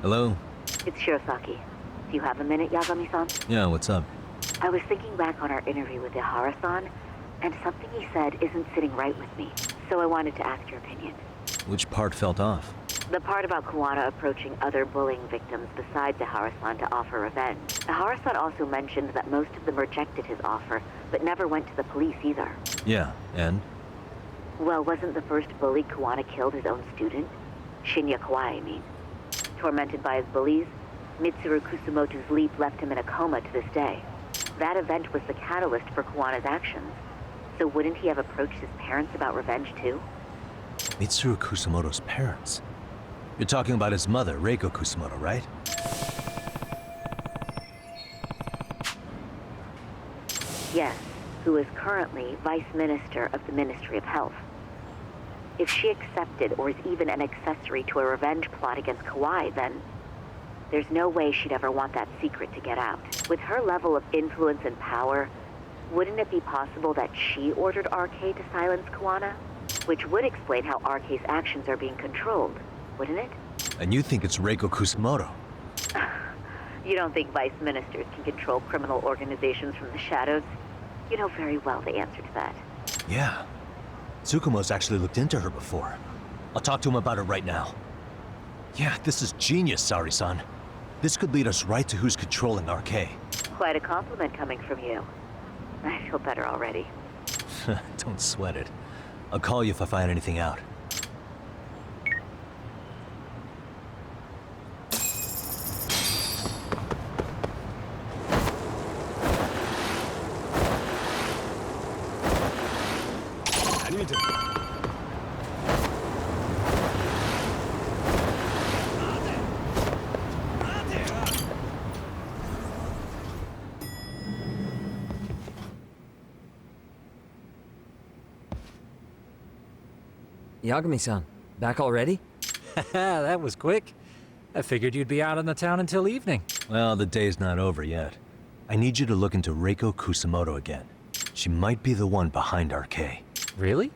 Hello? It's Shirosaki. Do you have a minute, Yagami-san? Yeah, what's up? I was thinking back on our interview with Ihara-san, and something he said isn't sitting right with me. So I wanted to ask your opinion. Which part felt off? The part about Kuwana approaching other bullying victims besides Ihara-san to offer revenge. Ihara-san also mentioned that most of them rejected his offer, but never went to the police either. Yeah, and? Well, wasn't the first bully Kuwana killed his own student? Shinya Kawai, I mean. Tormented by his bullies, Mitsuru Kusumoto's leap left him in a coma to this day. That event was the catalyst for Kuwana's actions. So wouldn't he have approached his parents about revenge too? Mitsuru Kusumoto's parents? You're talking about his mother, Reiko Kusumoto, right? Yes, who is currently Vice Minister of the Ministry of Health. If she accepted or is even an accessory to a revenge plot against Kawai, then there's no way she'd ever want that secret to get out. With her level of influence and power, wouldn't it be possible that she ordered RK to silence Kuwana? Which would explain how RK's actions are being controlled, wouldn't it? And you think it's Reiko Kusumoto? You don't think vice ministers can control criminal organizations from the shadows? You know very well the answer to that. Yeah. Tsukumo's actually looked into her before. I'll talk to him about it right now. Yeah, this is genius, Sari-san. This could lead us right to who's controlling RK. Quite a compliment coming from you. I feel better already. Don't sweat it. I'll call you if I find anything out. Yagami-san, back already? That was quick. I figured you'd be out in the town until evening. Well, the day's not over yet. I need you to look into Reiko Kusumoto again. She might be the one behind RK. Really?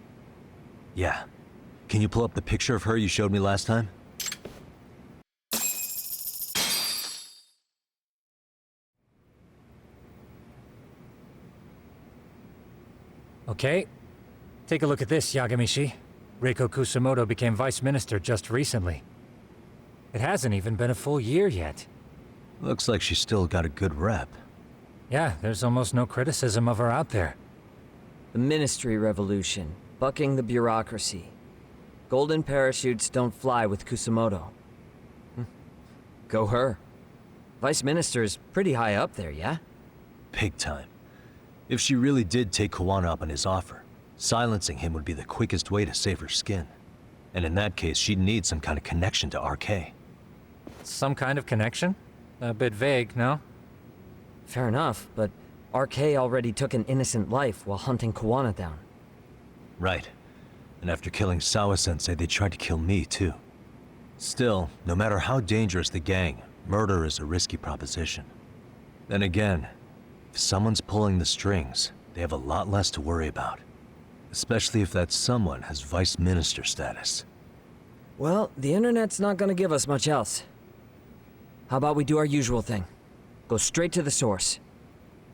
Yeah. Can you pull up the picture of her you showed me last time? Okay. Take a look at this, Yagamishi. Reiko Kusumoto became vice minister just recently. It hasn't even been a full year yet. Looks like she's still got a good rep. Yeah, there's almost no criticism of her out there. The Ministry Revolution, bucking the bureaucracy. Golden parachutes don't fly with Kusumoto. Go her. Vice Minister's pretty high up there, yeah? Big time. If she really did take Kuwana up on his offer, silencing him would be the quickest way to save her skin. And in that case, she'd need some kind of connection to RK. Some kind of connection? A bit vague, no? Fair enough, but RK already took an innocent life while hunting Kuwana down. Right. And after killing Sawa-sensei, they tried to kill me, too. Still, no matter how dangerous the gang, murder is a risky proposition. Then again, if someone's pulling the strings, they have a lot less to worry about. Especially if that someone has vice minister status. Well, the internet's not gonna give us much else. How about we do our usual thing? Go straight to the source.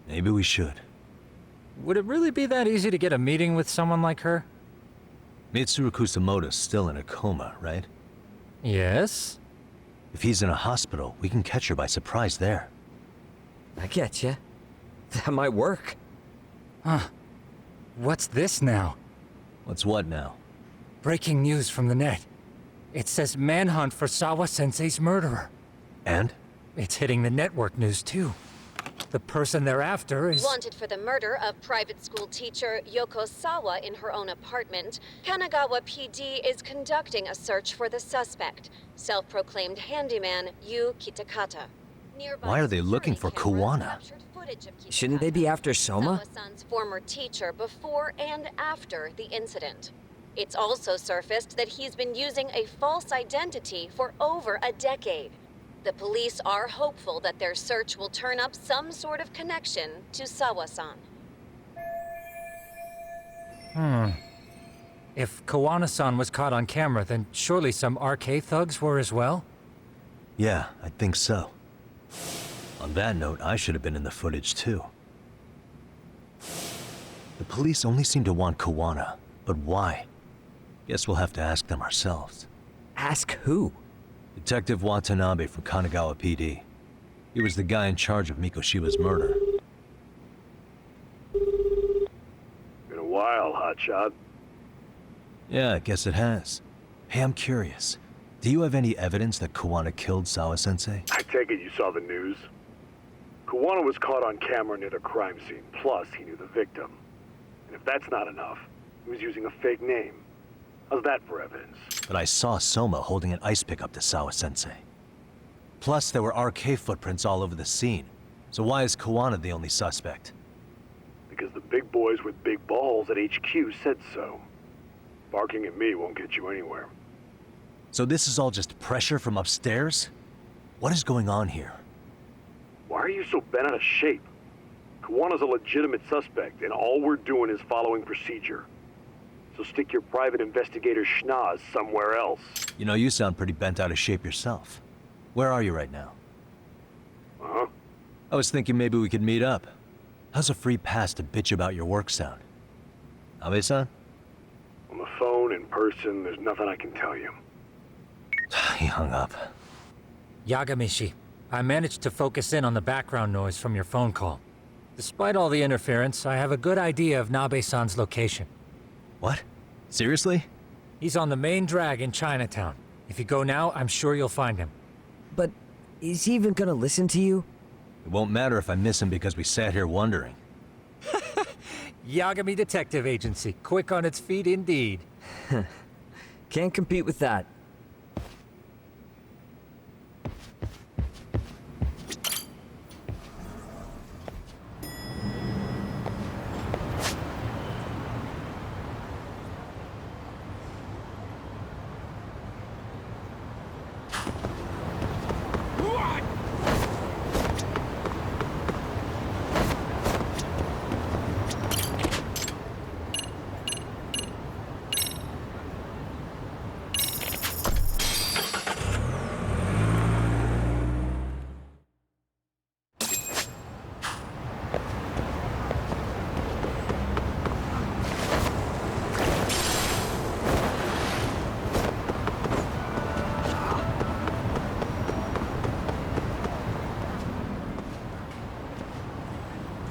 Maybe we should. Would it really be that easy to get a meeting with someone like her? Mitsuru Kusumoto's still in a coma, right? Yes? If he's in a hospital, we can catch her by surprise there. I get ya. That might work. Huh. What's this now? What's what now? Breaking news from the net. It says manhunt for Sawa-sensei's murderer. And? It's hitting the network news too. The person they're after is... Wanted for the murder of private school teacher Yoko Sawa in her own apartment, Kanagawa PD is conducting a search for the suspect, self-proclaimed handyman Yu Kitakata. Nearby Why are they looking for security cameras Kuwana? captured footage of Kitakata, Shouldn't they be after Soma? Sawa-san's former teacher before and after the incident. It's also surfaced that he's been using a false identity for over a decade. The police are hopeful that their search will turn up some sort of connection to Sawa-san. If Kawana-san was caught on camera, then surely some RK thugs were as well? Yeah, I think so. On that note, I should have been in the footage too. The police only seem to want Kawana, but why? Guess we'll have to ask them ourselves. Ask who? Detective Watanabe from Kanagawa PD. He was the guy in charge of Mikoshiba's murder. Been a while, hotshot. Yeah, I guess it has. Hey, I'm curious. Do you have any evidence that Kawana killed Sawa-sensei? I take it you saw the news. Kawana was caught on camera near the crime scene, plus he knew the victim. And if that's not enough, he was using a fake name. How's that for evidence? But I saw Soma holding an ice pick up to Sawa-sensei. Plus, there were RK footprints all over the scene. So why is Kawana the only suspect? Because the big boys with big balls at HQ said so. Barking at me won't get you anywhere. So this is all just pressure from upstairs? What is going on here? Why are you so bent out of shape? Kawana's a legitimate suspect, and all we're doing is following procedure. So stick your private investigator schnoz somewhere else. You know, you sound pretty bent out of shape yourself. Where are you right now? Uh-huh. I was thinking maybe we could meet up. How's a free pass to bitch about your work sound? Abe-san? On the phone, in person, there's nothing I can tell you. He hung up. Yagamishi, I managed to focus in on the background noise from your phone call. Despite all the interference, I have a good idea of Nabe-san's location. What? Seriously? He's on the main drag in Chinatown. If you go now, I'm sure you'll find him. But is he even gonna listen to you? It won't matter if I miss him because we sat here wondering. Yagami Detective Agency, quick on its feet indeed. Can't compete with that.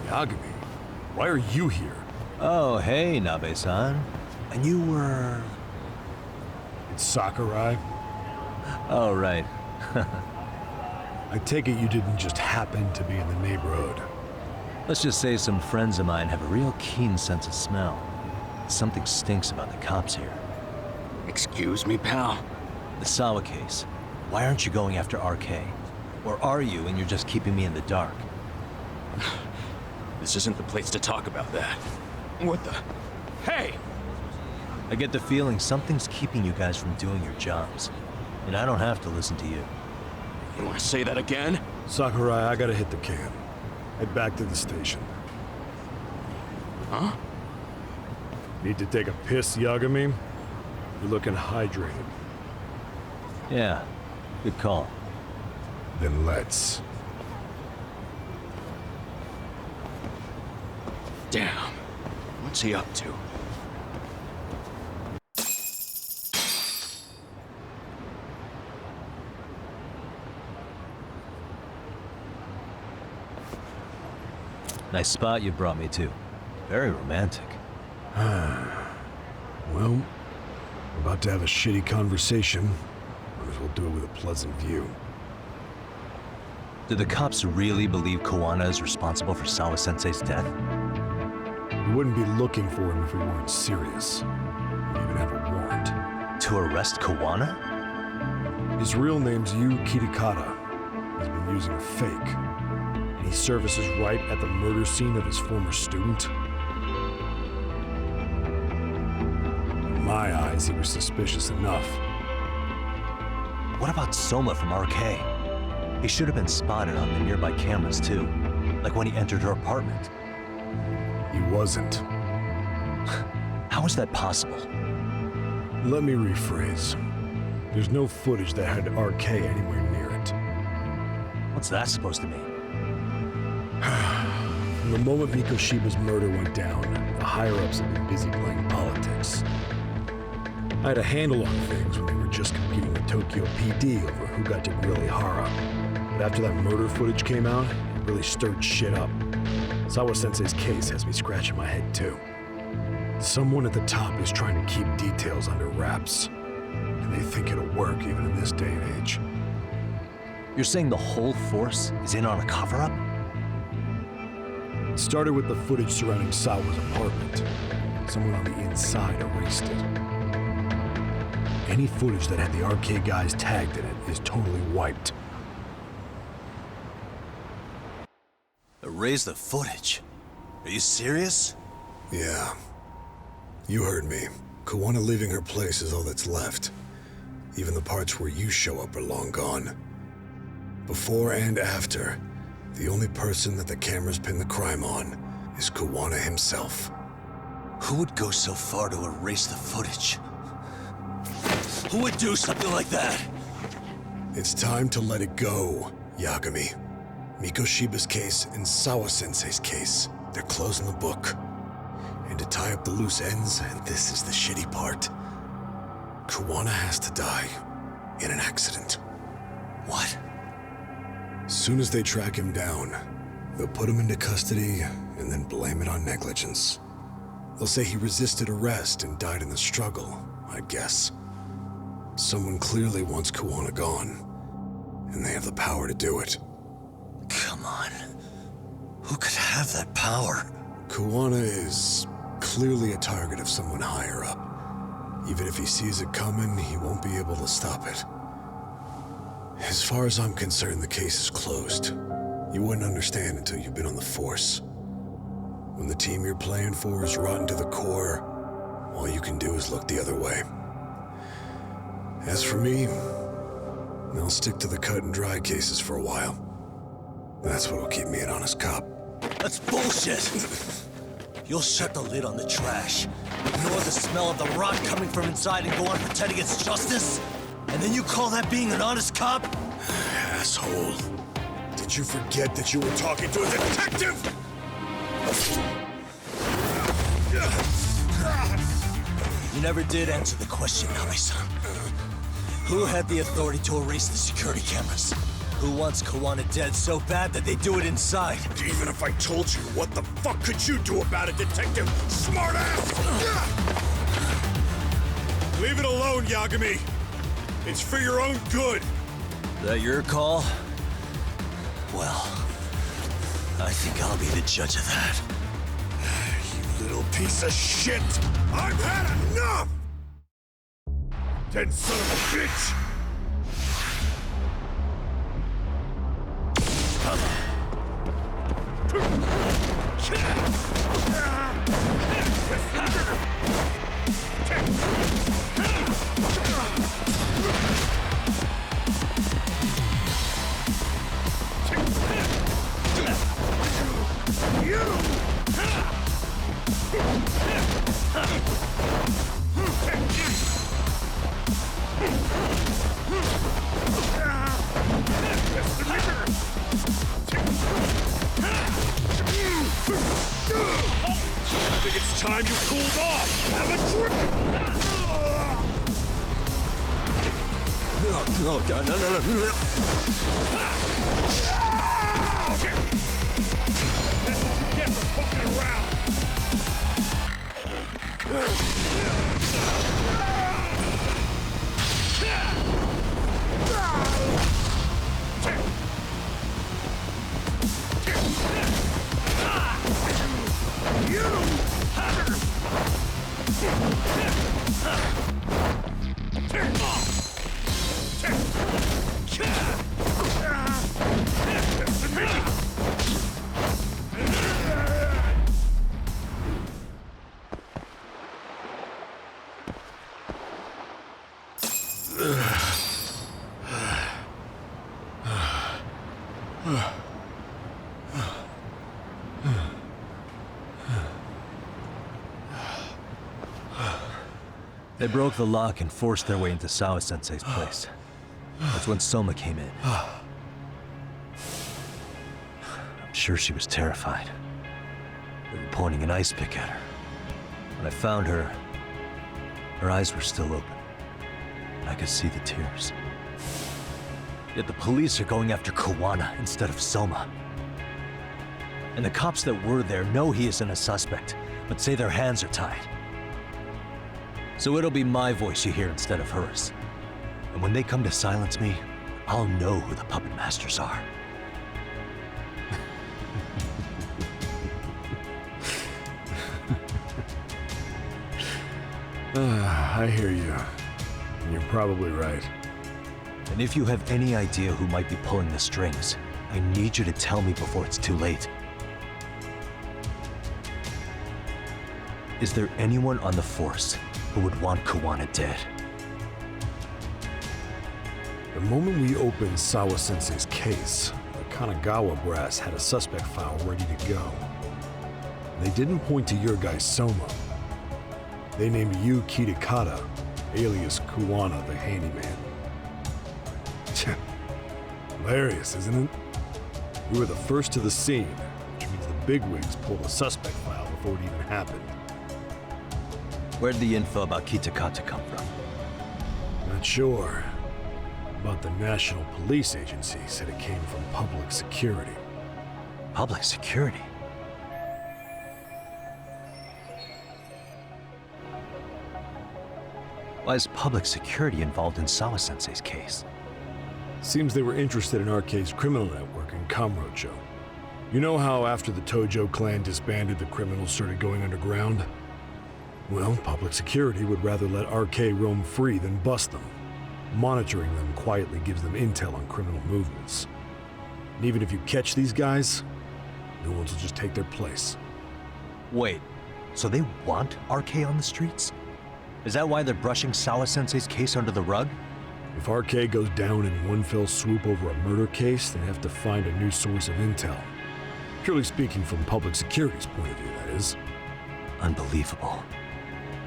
Yagami, why are you here? Oh, hey, Nabe-san. And you were... It's Sakurai. Oh, right. I take it you didn't just happen to be in the neighborhood. Let's just say some friends of mine have a real keen sense of smell. Something stinks about the cops here. Excuse me, pal? The Sawa case. Why aren't you going after RK? Or are you and you're just keeping me in the dark? This isn't the place to talk about that. What the... Hey! I get the feeling something's keeping you guys from doing your jobs. And I don't have to listen to you. You want to say that again? Sakurai, I gotta hit the can. Head back to the station. Huh? Need to take a piss, Yagami? You're looking hydrated. Yeah, good call. Then let's. Damn. What's he up to? Nice spot you brought me to. Very romantic. Well, we're about to have a shitty conversation. Might as well do it with a pleasant view. Do the cops really believe Kawana is responsible for Sawa-sensei's death? We wouldn't be looking for him if we weren't serious. We even have a warrant. To arrest Kawana? His real name's Yu Kitakata. He's been using a fake. And he surfaces right at the murder scene of his former student. In my eyes, he was suspicious enough. What about Soma from RK? He should have been spotted on the nearby cameras too. Like when he entered her apartment. He wasn't. How is that possible? Let me rephrase. There's no footage that had RK anywhere near it. What's that supposed to mean? From the moment Mikoshiba's murder went down, the higher-ups have been busy playing politics. I had a handle on things when they were just competing with Tokyo PD over who got to grill Ihara. But after that murder footage came out, it really stirred shit up. Sawa-sensei's case has me scratching my head too. Someone at the top is trying to keep details under wraps. And they think it'll work even in this day and age. You're saying the whole force is in on a cover-up? It started with the footage surrounding Sawa's apartment. Someone on the inside erased it. Any footage that had the arcade guys tagged in it is totally wiped. Erase the footage? Are you serious? Yeah. You heard me. Kawana leaving her place is all that's left. Even the parts where you show up are long gone. Before and after, the only person that the cameras pin the crime on is Kawana himself. Who would go so far to erase the footage? Who would do something like that? It's time to let it go, Yagami. Mikoshiba's case and Sawa-sensei's case, they're closing the book. And to tie up the loose ends, and this is the shitty part, Kawana has to die in an accident. What? As soon as they track him down, they'll put him into custody and then blame it on negligence. They'll say he resisted arrest and died in the struggle, I'd guess. Someone clearly wants Kawana gone, and they have the power to do it. Come on. Who could have that power? Kawana is clearly a target of someone higher up. Even if he sees it coming, he won't be able to stop it. As far as I'm concerned, the case is closed. You wouldn't understand until you've been on the force. When the team you're playing for is rotten to the core, all you can do is look the other way. As for me, I'll stick to the cut and dry cases for a while. That's what'll keep me an honest cop. That's bullshit! You'll shut the lid on the trash, ignore the smell of the rot coming from inside and go on pretending it's justice? And then you call that being an honest cop? Asshole. Did you forget that you were talking to a detective? You never did answer the question, Nami-san. Who had the authority to erase the security cameras? Who wants Kawana dead so bad that they do it inside? Even if I told you, what the fuck could you do about it, detective? Smartass! Leave it alone, Yagami. It's for your own good. That your call? Well, I think I'll be the judge of that. You little piece of shit! I've had enough! Dead son of a bitch! I think it's time you cooled off! Have a drink! No, God, no. That's what you get for fucking around! They broke the lock and forced their way into Sawa-sensei's place. That's when Soma came in. Sure, she was terrified. They were pointing an ice pick at her. When I found her, her eyes were still open. I could see the tears. Yet the police are going after Kawana instead of Soma. And the cops that were there know he isn't a suspect, but say their hands are tied. So it'll be my voice you hear instead of hers. And when they come to silence me, I'll know who the puppet masters are. I hear you. And you're probably right. And if you have any idea who might be pulling the strings, I need you to tell me before it's too late. Is there anyone on the force who would want Kawana dead? The moment we opened Sawa-sensei's case, the Kanagawa brass had a suspect file ready to go. They didn't point to your guy Soma. They named you Kitakata, alias Kawana the handyman. Hilarious, isn't it? We were the first to the scene, which means the bigwigs pulled the suspect file before it even happened. Where'd the info about Kitakata come from? Not sure. But the National Police Agency said it came from public security. Public security? Why is public security involved in Sawa-sensei's case? Seems they were interested in RK's criminal network in Kamurocho. You know how after the Tojo clan disbanded, the criminals started going underground? Well, public security would rather let RK roam free than bust them. Monitoring them quietly gives them intel on criminal movements. And even if you catch these guys, new ones will just take their place. Wait, so they want RK on the streets? Is that why they're brushing Sawa-sensei's case under the rug? If RK goes down in one fell swoop over a murder case, they have to find a new source of intel. Purely speaking, from public security's point of view, that is. Unbelievable.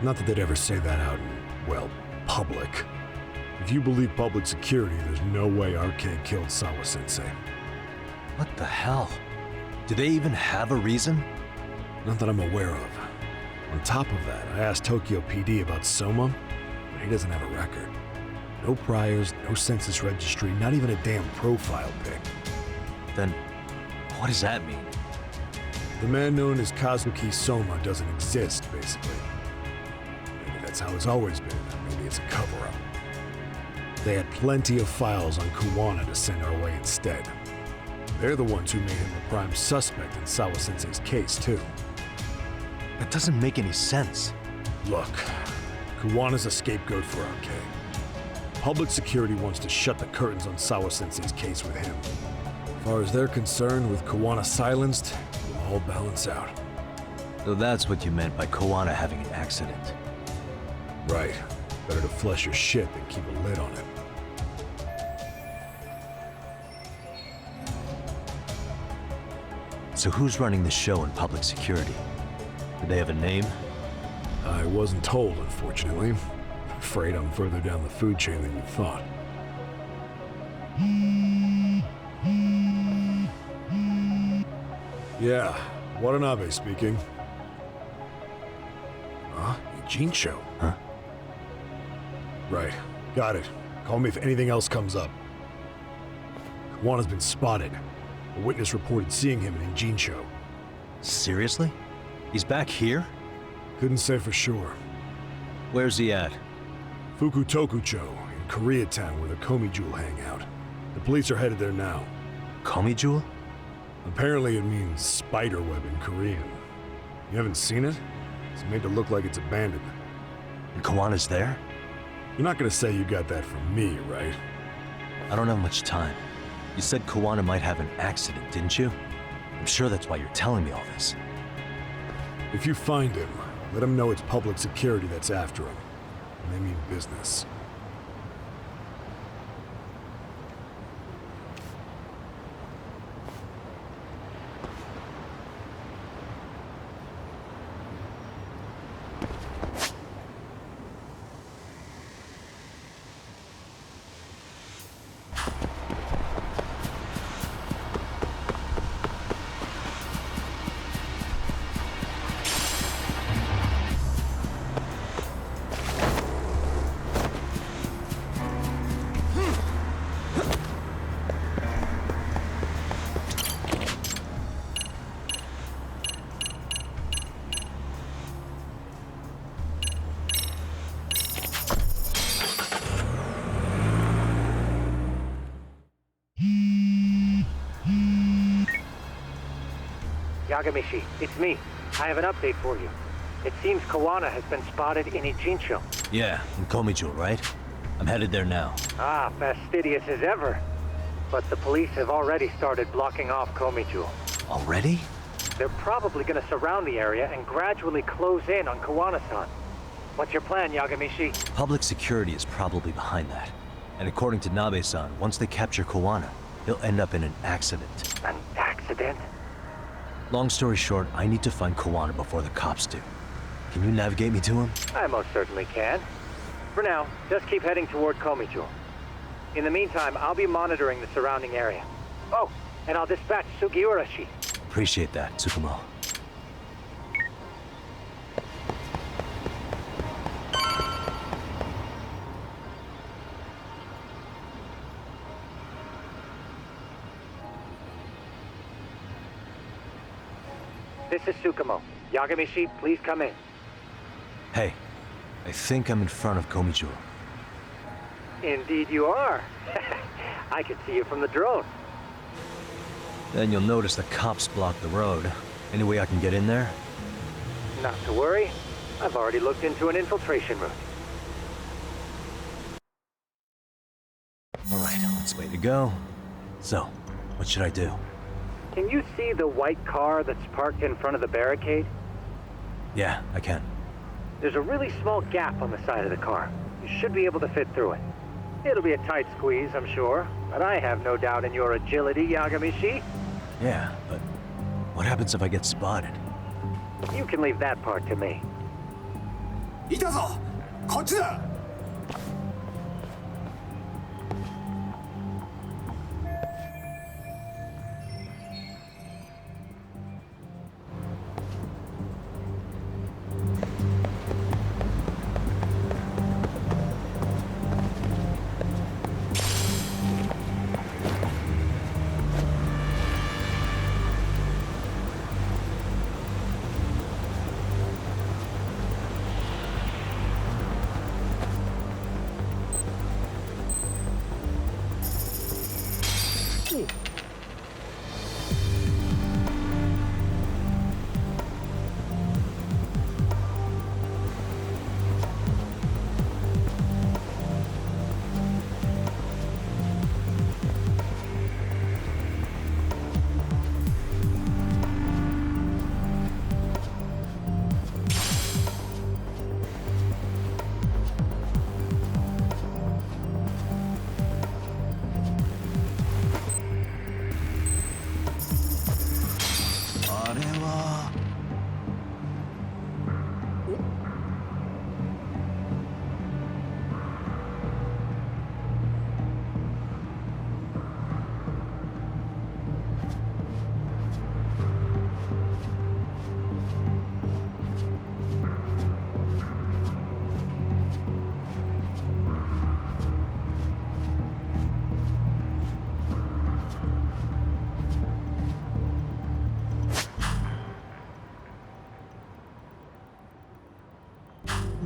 Not that they'd ever say that out in, well, public. If you believe public security, there's no way RK killed Sawa-sensei. What the hell? Do they even have a reason? Not that I'm aware of. On top of that, I asked Tokyo PD about Soma, but he doesn't have a record. No priors, no census registry, not even a damn profile pic. Then, what does that mean? The man known as Kazuki Soma doesn't exist, basically. Maybe that's how it's always been. Maybe it's a cover-up. They had plenty of files on Kawana to send our way instead. They're the ones who made him the prime suspect in Sawa-sensei's case, too. That doesn't make any sense. Look, Kawana's a scapegoat for RK. Public security wants to shut the curtains on Sawa-sensei's case with him. As far as they're concerned, with Kawana silenced, it'll all balance out. So that's what you meant by Kawana having an accident. Right. Better to flush your shit than keep a lid on it. So who's running the show in public security? Do they have a name? I wasn't told, unfortunately. Afraid I'm further down the food chain than you thought. Yeah, Watanabe speaking. Huh? Eugene show? Huh? Right. Got it. Call me if anything else comes up. Kawana's been spotted. A witness reported seeing him in Jincho. Seriously? He's back here? Couldn't say for sure. Where's he at? Fukutokucho, in Koreatown, where the Komi Jewel hang out. The police are headed there now. Komi Jewel? Apparently it means spider web in Korean. You haven't seen it? It's made to look like it's abandoned. And Kawana's there? You're not gonna say you got that from me, right? I don't have much time. You said Kawana might have an accident, didn't you? I'm sure that's why you're telling me all this. If you find him, let him know it's public security that's after him. And they mean business. Yagamishi, it's me. I have an update for you. It seems Kawana has been spotted in Ijincho. Yeah, in Komijul, right? I'm headed there now. Ah, fastidious as ever. But the police have already started blocking off Komijul. Already? They're probably gonna surround the area and gradually close in on Kawana-san. What's your plan, Yagamishi? Public security is probably behind that. And according to Nabe-san, once they capture Kawana, he'll end up in an accident. An accident? Long story short, I need to find Kawana before the cops do. Can you navigate me to him? I most certainly can. For now, just keep heading toward Komijul. In the meantime, I'll be monitoring the surrounding area. Oh, and I'll dispatch Sugiurashi. Appreciate that, Tsukumo. This is Tsukumo. Yagamishi, please come in. Hey, I think I'm in front of Komijul. Indeed you are. I can see you from the drone. Then you'll notice the cops block the road. Any way I can get in there? Not to worry. I've already looked into an infiltration route. Alright, let's way to go. So, what should I do? Can you see the white car that's parked in front of the barricade? Yeah, I can. There's a really small gap on the side of the car. You should be able to fit through it. It'll be a tight squeeze, I'm sure, but I have no doubt in your agility, Yagamishi. Yeah, but what happens if I get spotted? You can leave that part to me. いたぞこっちだ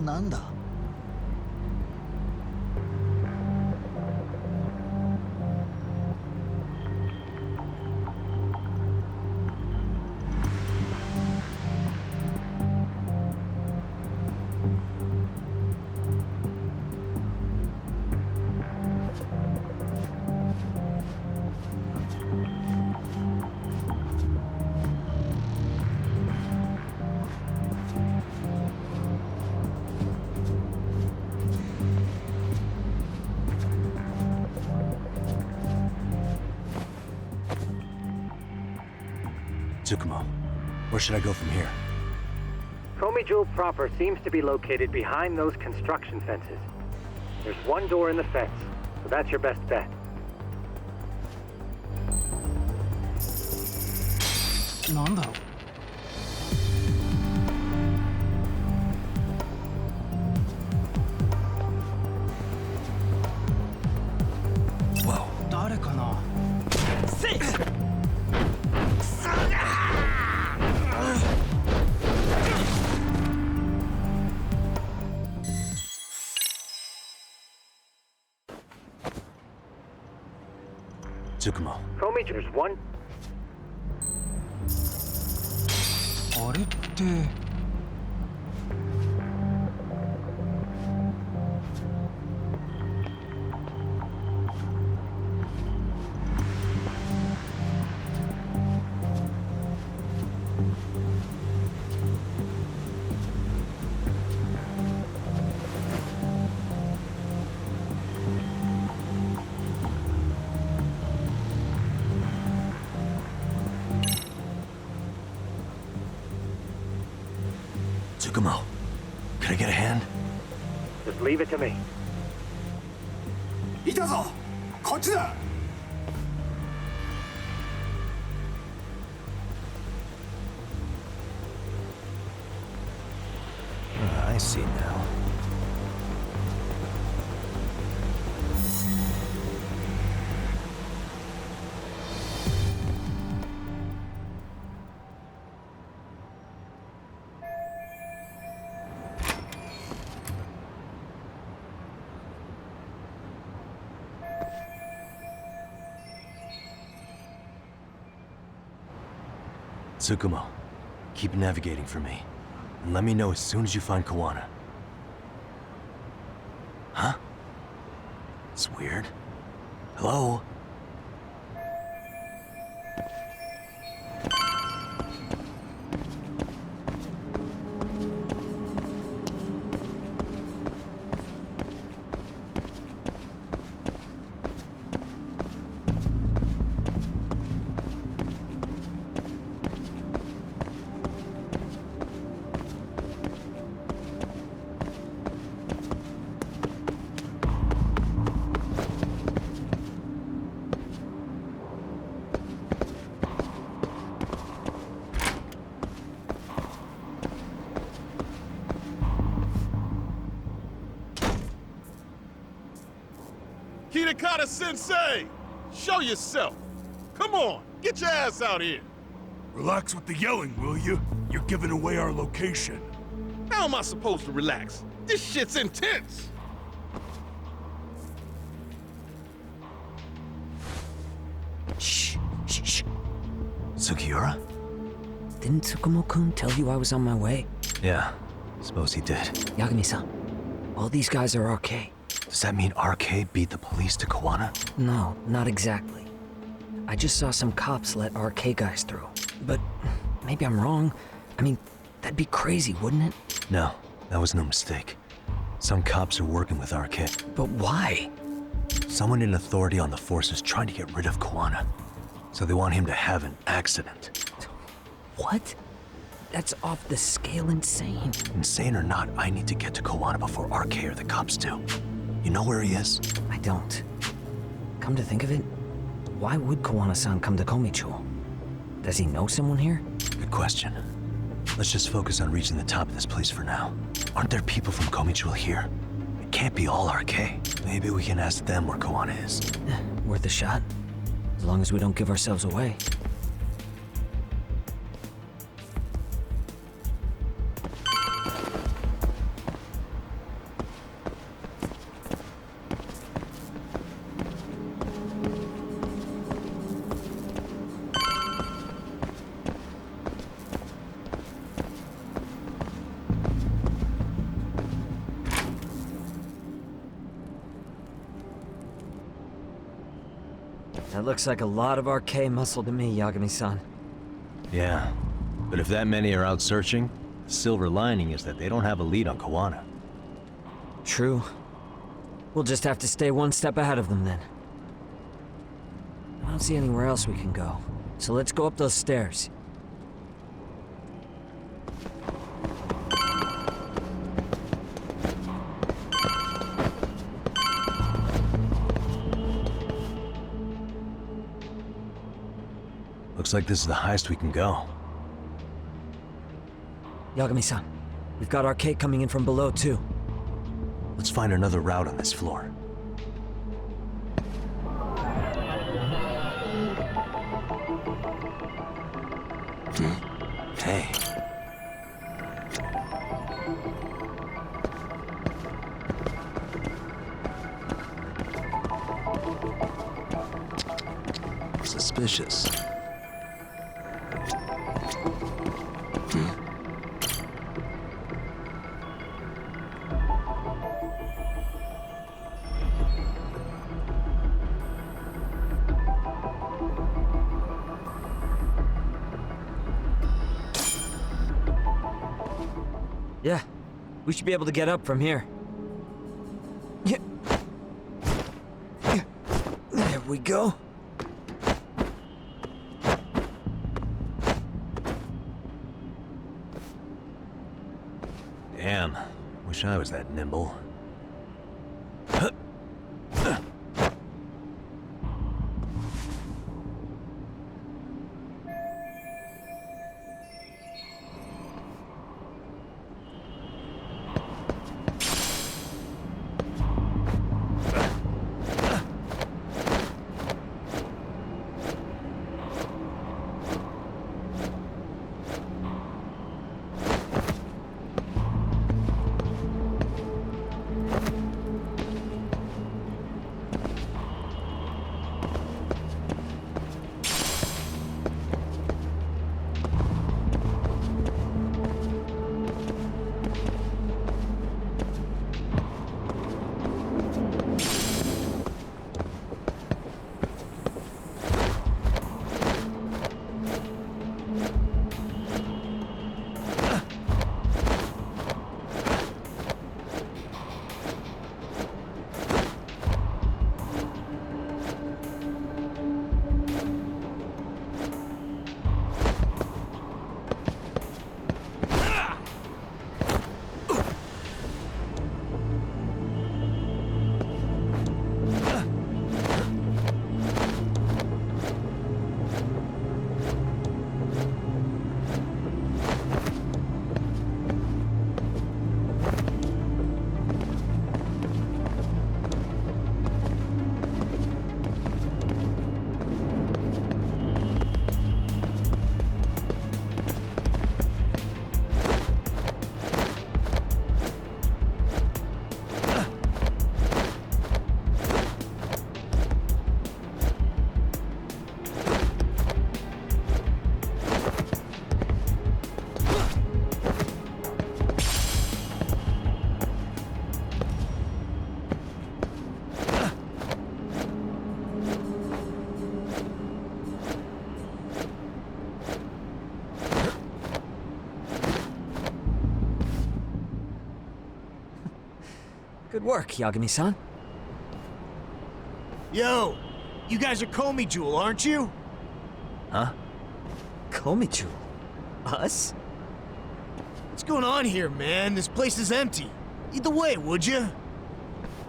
なんだ Tsukumo, where should I go from here? Komijul proper seems to be located behind those construction fences. There's one door in the fence, so that's your best bet. Whoa. 誰かな Tsukumo. Komijul's one... あれって。Tsukumo, can I get a hand? Just leave it to me. いたぞこっちだ I see now. Tsukumo, keep navigating for me. And let me know as soon as you find Kawana. Huh? It's weird. Hello? Sensei! Show yourself! Come on, get your ass out here! Relax with the yelling, will you? You're giving away our location. How am I supposed to relax? This shit's intense! Shh, shh, shh. Sugiura? Didn't Tsukumo-kun tell you I was on my way? Yeah, suppose he did. Yagami-san, all these guys are RK. Does that mean RK beat the police to Kawana? No, not exactly. I just saw some cops let RK guys through. But maybe I'm wrong. I mean, that'd be crazy, wouldn't it? No, that was no mistake. Some cops are working with RK. But why? Someone in authority on the force is trying to get rid of Kawana. So they want him to have an accident. What? That's off the scale insane. Insane or not, I need to get to Kawana before RK or the cops do. You know where he is? I don't. Come to think of it, why would Kawana-san come to Komicho? Does he know someone here? Good question. Let's just focus on reaching the top of this place for now. Aren't there people from Komicho here? It can't be all RK. Maybe we can ask them where Kawana is. Worth a shot. As long as we don't give ourselves away. That looks like a lot of RK muscle to me, Yagami-san. Yeah, but if that many are out searching, the silver lining is that they don't have a lead on Kawana. True. We'll just have to stay one step ahead of them then. I don't see anywhere else we can go, so let's go up those stairs. Looks like this is the highest we can go. Yagami-san, we've got RK coming in from below too. Let's find another route on this floor. Hey. Suspicious. Yeah, we should be able to get up from here. Yeah. There we go. Damn, wish I was that nimble. Good work, Yagami-san. Yo, you guys are Comey Jewel, aren't you? Huh? Komichu? Us? What's going on here, man? This place is empty. Lead the way, would you?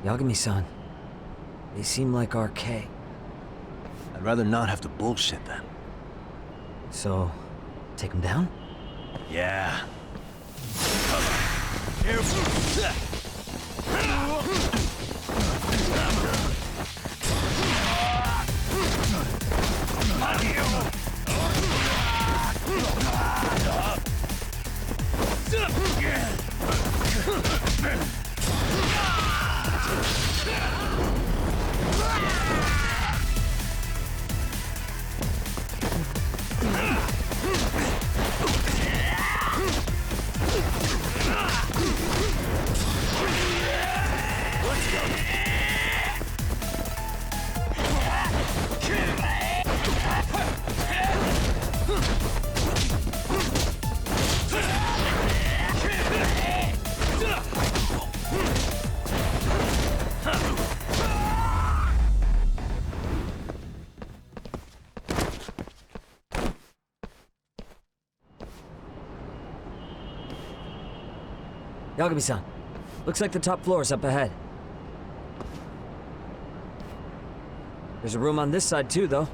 Yagami-san, they seem like RK. I'd rather not have to bullshit them. So, take them down? Yeah. Careful. Yagami-san, looks like the top floor is up ahead. There's a room on this side too, though.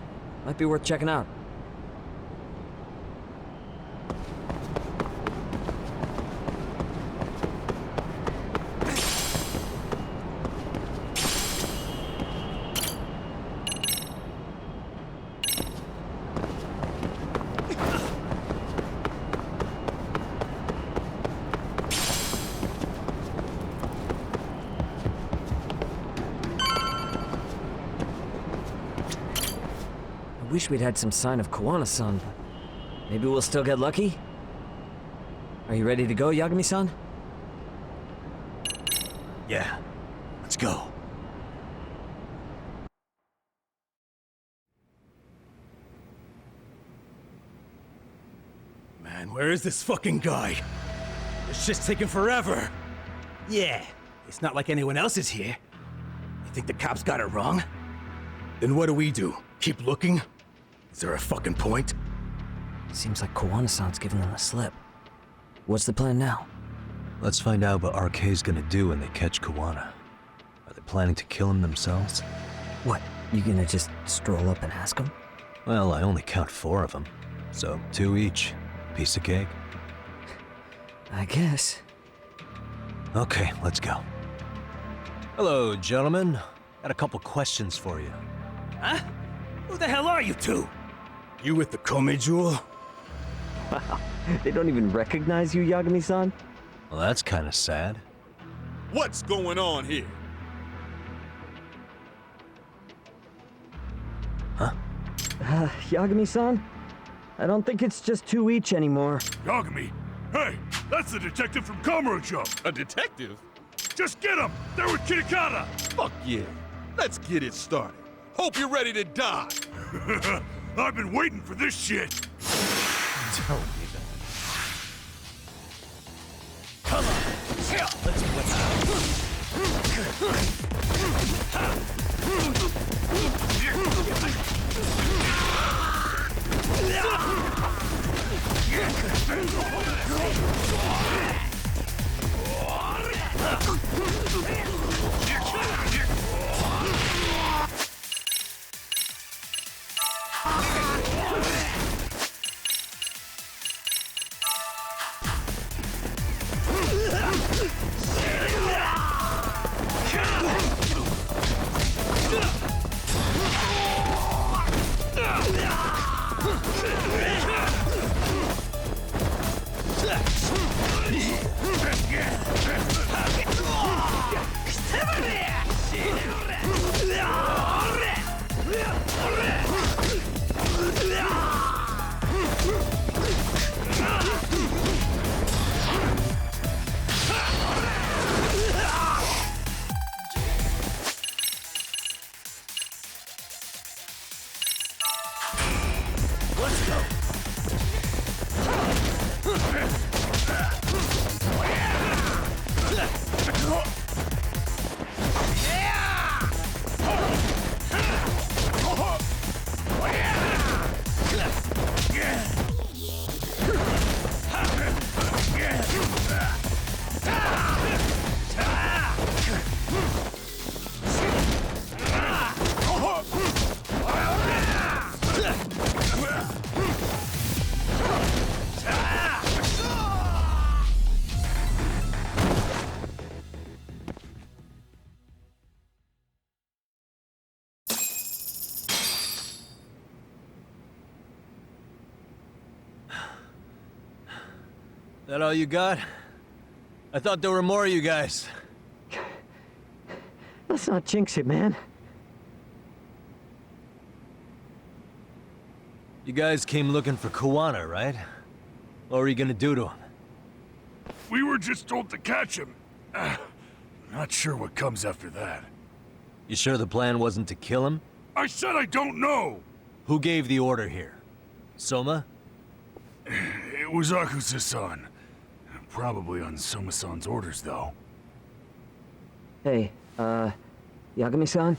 Might be worth checking out. I wish we'd had some sign of Kawana-san, but maybe we'll still get lucky? Are you ready to go, Yagami-san? Yeah. Let's go. Man, where is this fucking guy? It's just taking forever. Yeah, it's not like anyone else is here. You think the cops got it wrong? Then what do? Keep looking? Is there a fucking point? Seems like Kowana-san's giving them the slip. What's the plan now? Let's find out what RK's gonna do when they catch Kowana. Are they planning to kill him themselves? What, you gonna just stroll up and ask them? Well, I only count 4 of them, so 2 each. Piece of cake. I guess. Okay, let's go. Hello, gentlemen. Got a couple questions for you. Huh? Who the hell are you two? You with the Kome Jewel? Wow, they don't even recognize you, Yagami-san? Well, that's kind of sad. What's going on here? Huh? Yagami-san? I don't think it's just 2 each anymore. Yagami! Hey, that's the detective from Kamurocho! A detective? Just get him! They're with Kitakata! Fuck yeah. Let's get it started. Hope you're ready to die. I've been waiting for this shit! Tell me that. Come on! Let's That all you got? I thought there were more of you guys. Let's not jinx it, man. You guys came looking for Kowana, right? What were you gonna do to him? We were just told to catch him. Not sure what comes after that. You sure the plan wasn't to kill him? I said I don't know! Who gave the order here? Soma? It was Akusa-san. Probably on Soma-san's orders, though. Hey, Yagami-san?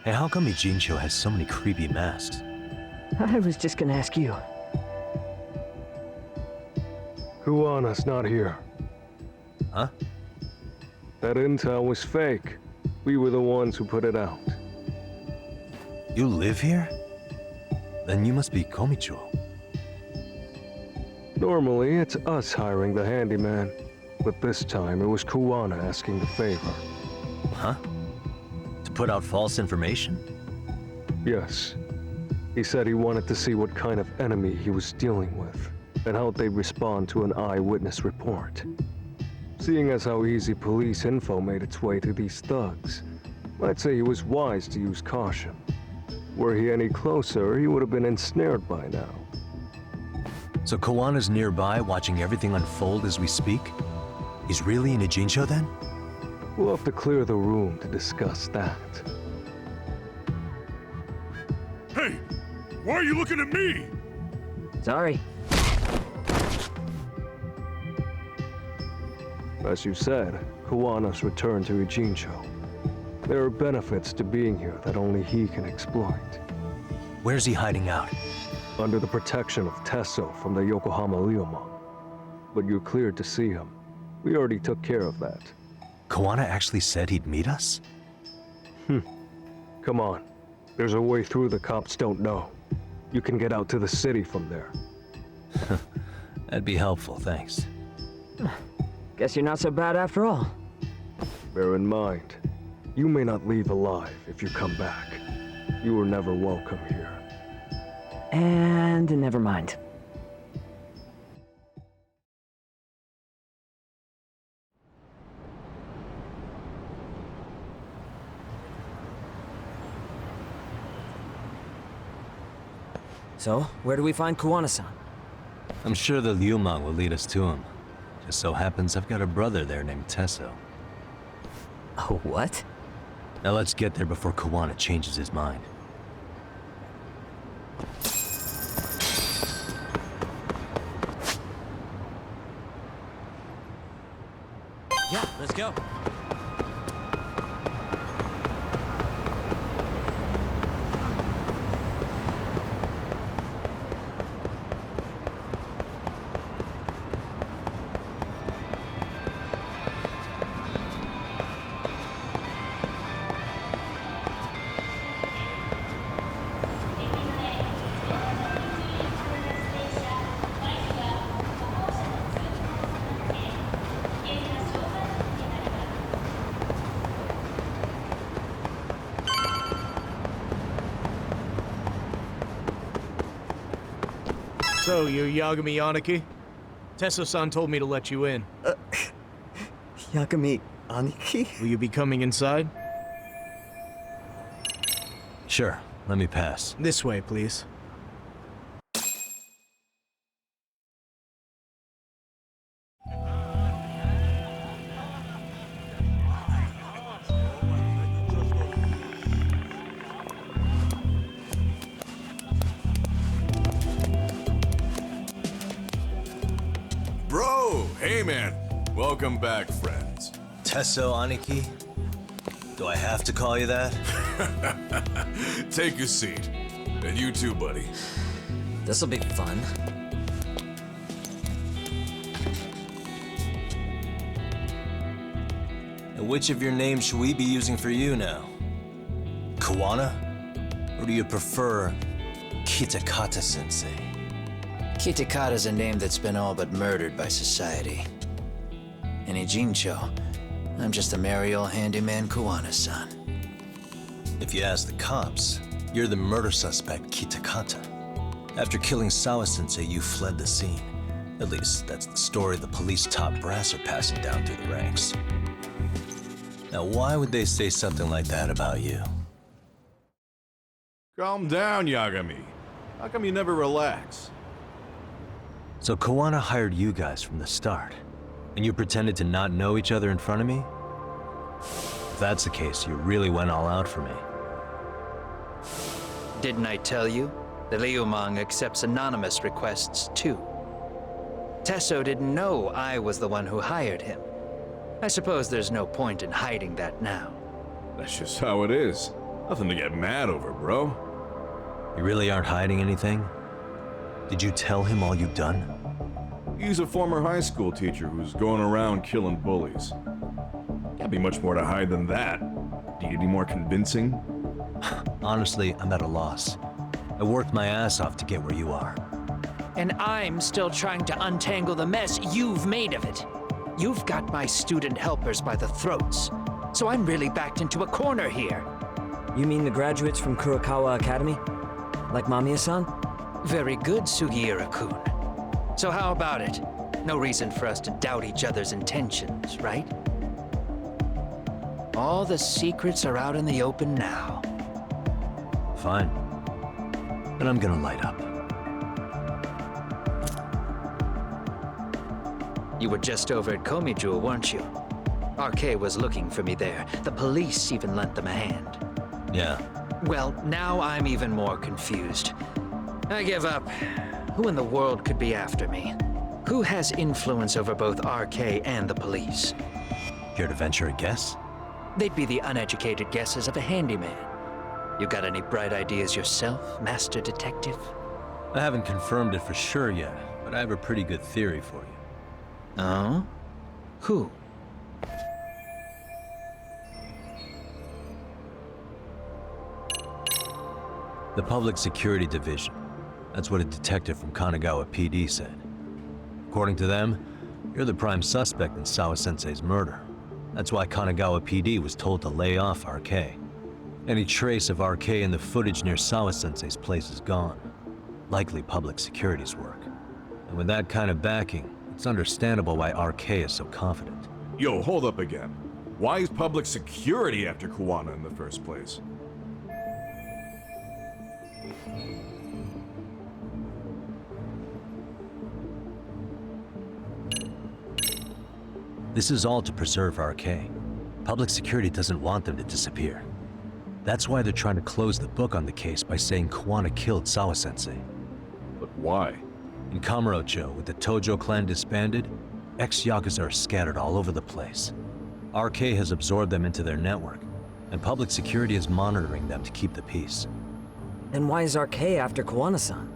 Hey, how come Ijincho has so many creepy masks? I was just gonna ask you. Kuwana's not here. Huh? That intel was fake. We were the ones who put it out. You live here? Then you must be Komicho. Normally, it's us hiring the handyman. But this time, it was Kuwana asking the favor. Huh? To put out false information? Yes. He said he wanted to see what kind of enemy he was dealing with, and how they'd respond to an eyewitness report. Seeing as how easy police info made its way to these thugs, I'd say he was wise to use caution. Were he any closer, he would have been ensnared by now. So Kawana's nearby, watching everything unfold as we speak? He's really in Ijincho then? We'll have to clear the room to discuss that. Why are you looking at me? Sorry. As you said, Kuwana's returned to Ijincho. There are benefits to being here that only he can exploit. Where's he hiding out? Under the protection of Tesso from the Yokohama Ryomon. But you're cleared to see him. We already took care of that. Kuwana actually said he'd meet us? Come on. There's a way through the cops don't know. You can get out to the city from there. That'd be helpful, thanks. Guess you're not so bad after all. Bear in mind, you may not leave alive if you come back. You were never welcome here. And never mind. So, where do we find Kuwana-san? I'm sure the Ryomon will lead us to him. Just so happens I've got a brother there named Tesso. Oh, what? Now let's get there before Kuwana changes his mind. Yeah, let's go. So, you're Yagami Aniki? Tesso-san told me to let you in. Yagami Aniki? Will you be coming inside? Sure, let me pass. This way, please. Bro, hey man. Welcome back, friends. Tesso Aniki? Do I have to call you that? Take a seat. And you too, buddy. This'll be fun. And which of your names should we be using for you now? Kuwana? Or do you prefer Kitakata-sensei? Kitakata's a name that's been all but murdered by society. In Ijincho, I'm just a merry old handyman Kuwana-san. If you ask the cops, you're the murder suspect Kitakata. After killing Sawa-sensei, you fled the scene. At least, that's the story the police top brass are passing down through the ranks. Now, why would they say something like that about you? Calm down, Yagami. How come you never relax? So Kuwana hired you guys from the start, and you pretended to not know each other in front of me? If that's the case, you really went all out for me. Didn't I tell you? The Ryomon accepts anonymous requests too. Tesso didn't know I was the one who hired him. I suppose there's no point in hiding that now. That's just how it is. Nothing to get mad over, bro. You really aren't hiding anything? Did you tell him all you've done? He's a former high school teacher who's going around killing bullies. Can't be much more to hide than that. Need any more convincing? Honestly, I'm at a loss. I worked my ass off to get where you are. And I'm still trying to untangle the mess you've made of it. You've got my student helpers by the throats, so I'm really backed into a corner here. You mean the graduates from Kurokawa Academy? Like Mamiya-san? Very good, Sugiura-kun. So how about it? No reason for us to doubt each other's intentions, right? All the secrets are out in the open now. Fine. Then I'm gonna light up. You were just over at Komijul, weren't you? RK was looking for me there. The police even lent them a hand. Yeah. Well, now I'm even more confused. I give up. Who in the world could be after me? Who has influence over both RK and the police? Care to venture a guess? They'd be the uneducated guesses of a handyman. You got any bright ideas yourself, Master Detective? I haven't confirmed it for sure yet, but I have a pretty good theory for you. Oh? Who? The Public Security Division. That's what a detective from Kanagawa PD said. According to them, you're the prime suspect in Sawa-sensei's murder. That's why Kanagawa PD was told to lay off RK. Any trace of RK in the footage near Sawa-sensei's place is gone. Likely public security's work. And with that kind of backing, it's understandable why RK is so confident. Yo, hold up again. Why is public security after Kuwana in the first place? This is all to preserve RK. Public security doesn't want them to disappear. That's why they're trying to close the book on the case by saying Kuwana killed Sawa-sensei. But why? In Kamurocho, with the Tojo clan disbanded, ex-Yakuza are scattered all over the place. RK has absorbed them into their network, and public security is monitoring them to keep the peace. Then why is RK after Kuwana-san?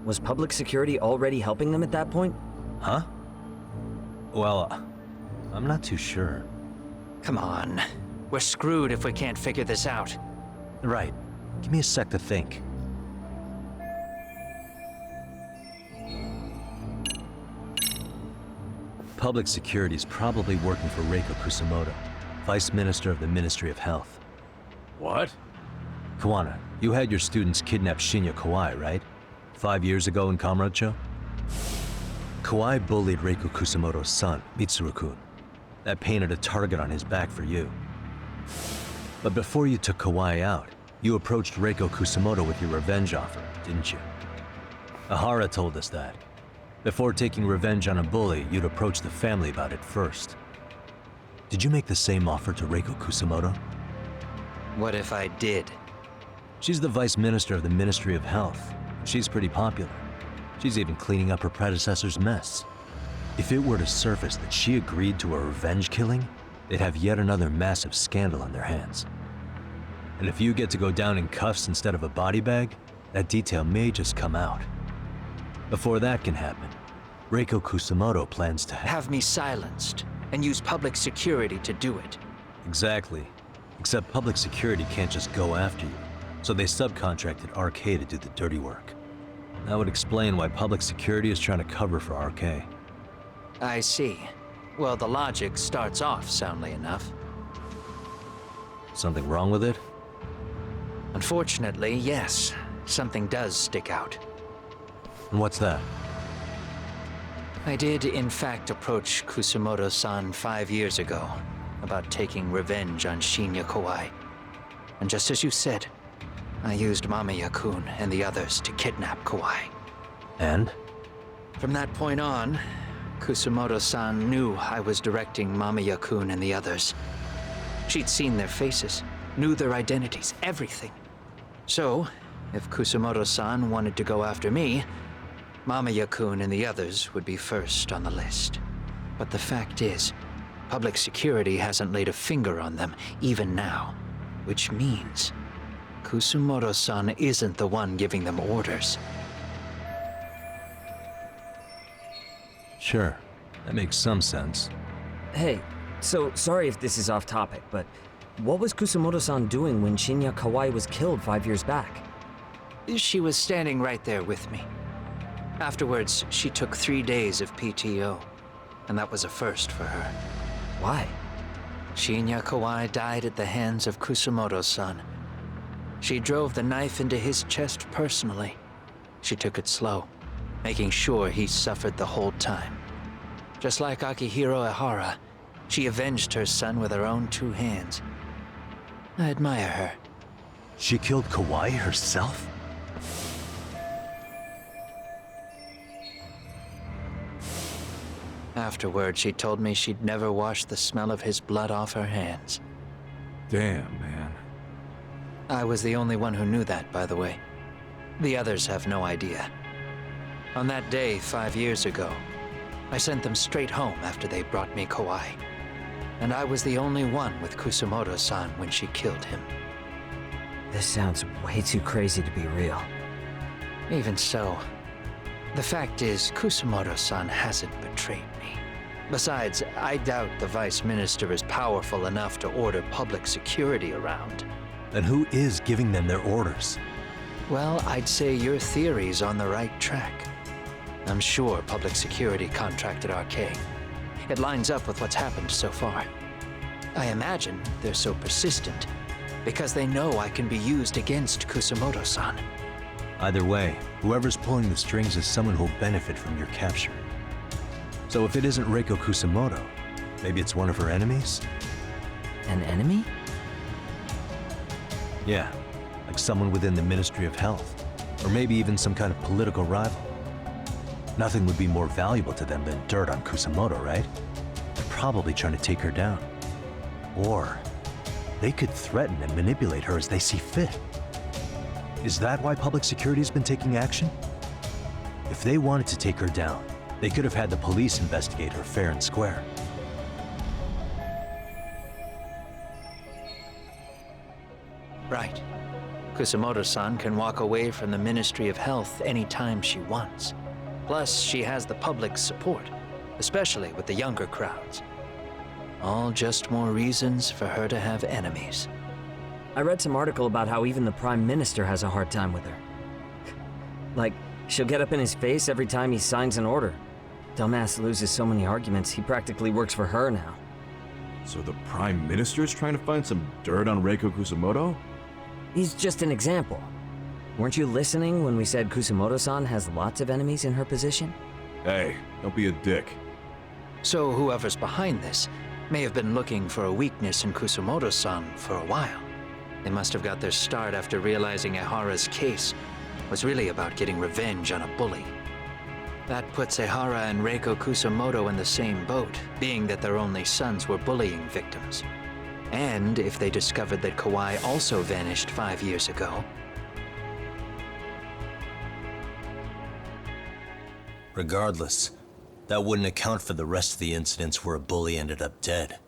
Was public security already helping them at that point? Huh? Well, I'm not too sure. Come on. We're screwed if we can't figure this out. Right. Give me a sec to think. Public security is probably working for Reiko Kusumoto, Vice Minister of the Ministry of Health. What? Kuwana, you had your students kidnap Shinya Kawai, right? 5 years ago in Kamurocho? Kawai bullied Reiko Kusumoto's son, Mitsuru-kun. That painted a target on his back for you. But before you took Kawai out, you approached Reiko Kusumoto with your revenge offer, didn't you? Ahara told us that. Before taking revenge on a bully, you'd approach the family about it first. Did you make the same offer to Reiko Kusumoto? What if I did? She's the Vice Minister of the Ministry of Health. She's pretty popular. She's even cleaning up her predecessor's mess. If it were to surface that she agreed to a revenge killing, they'd have yet another massive scandal on their hands. And if you get to go down in cuffs instead of a body bag, that detail may just come out. Before that can happen, Reiko Kusumoto plans to have me silenced and use public security to do it. Exactly. Except public security can't just go after you, so they subcontracted RK to do the dirty work. That would explain why public security is trying to cover for RK. I see. Well, the logic starts off soundly enough. Something wrong with it? Unfortunately, yes. Something does stick out. And what's that? I did, in fact, approach Kusumoto-san 5 years ago about taking revenge on Shinya Kawai. And just as you said, I used Mamiya-kun and the others to kidnap Kawai. And? From that point on, Kusumoto-san knew I was directing Mamiya-kun and the others. She'd seen their faces, knew their identities, everything. So, if Kusumoto-san wanted to go after me, Mamiya-kun and the others would be first on the list. But the fact is, public security hasn't laid a finger on them, even now. Which means, Kusumoto-san isn't the one giving them orders. Sure, that makes some sense. Hey, so sorry if this is off topic, but what was Kusumoto-san doing when Shinya Kawai was killed 5 years back? She was standing right there with me. Afterwards, she took 3 days of PTO, and that was a first for her. Why? Shinya Kawai died at the hands of Kusumoto-san. She drove the knife into his chest personally. She took it slow, making sure he suffered the whole time. Just like Akihiro Ehara, she avenged her son with her own 2 hands. I admire her. She killed Kawai herself? Afterward, she told me she'd never wash the smell of his blood off her hands. Damn, man. I was the only one who knew that, by the way. The others have no idea. On that day 5 years ago, I sent them straight home after they brought me Kawai. And I was the only one with Kusumoto-san when she killed him. This sounds way too crazy to be real. Even so, the fact is, Kusumoto-san hasn't betrayed me. Besides, I doubt the Vice Minister is powerful enough to order public security around. Then who is giving them their orders? Well, I'd say your theory's on the right track. I'm sure public security contracted RK. It lines up with what's happened so far. I imagine they're so persistent because they know I can be used against Kusumoto-san. Either way, whoever's pulling the strings is someone who'll benefit from your capture. So if it isn't Reiko Kusumoto, maybe it's one of her enemies? An enemy? Yeah, like someone within the Ministry of Health, or maybe even some kind of political rival. Nothing would be more valuable to them than dirt on Kusumoto, right? They're probably trying to take her down. Or they could threaten and manipulate her as they see fit. Is that why public security's been taking action? If they wanted to take her down, they could have had the police investigate her fair and square. Right. Kusumoto-san can walk away from the Ministry of Health anytime she wants. Plus, she has the public's support, especially with the younger crowds. All just more reasons for her to have enemies. I read some article about how even the Prime Minister has a hard time with her. Like, she'll get up in his face every time he signs an order. Dumbass loses so many arguments, he practically works for her now. So the Prime Minister's trying to find some dirt on Reiko Kusumoto? He's just an example. Weren't you listening when we said Kusumoto-san has lots of enemies in her position? Hey, don't be a dick. So whoever's behind this may have been looking for a weakness in Kusumoto-san for a while. They must have got their start after realizing Ehara's case was really about getting revenge on a bully. That puts Ehara and Reiko Kusumoto in the same boat, being that their only sons were bullying victims. And if they discovered that Kawai also vanished 5 years ago... Regardless, that wouldn't account for the rest of the incidents where a bully ended up dead.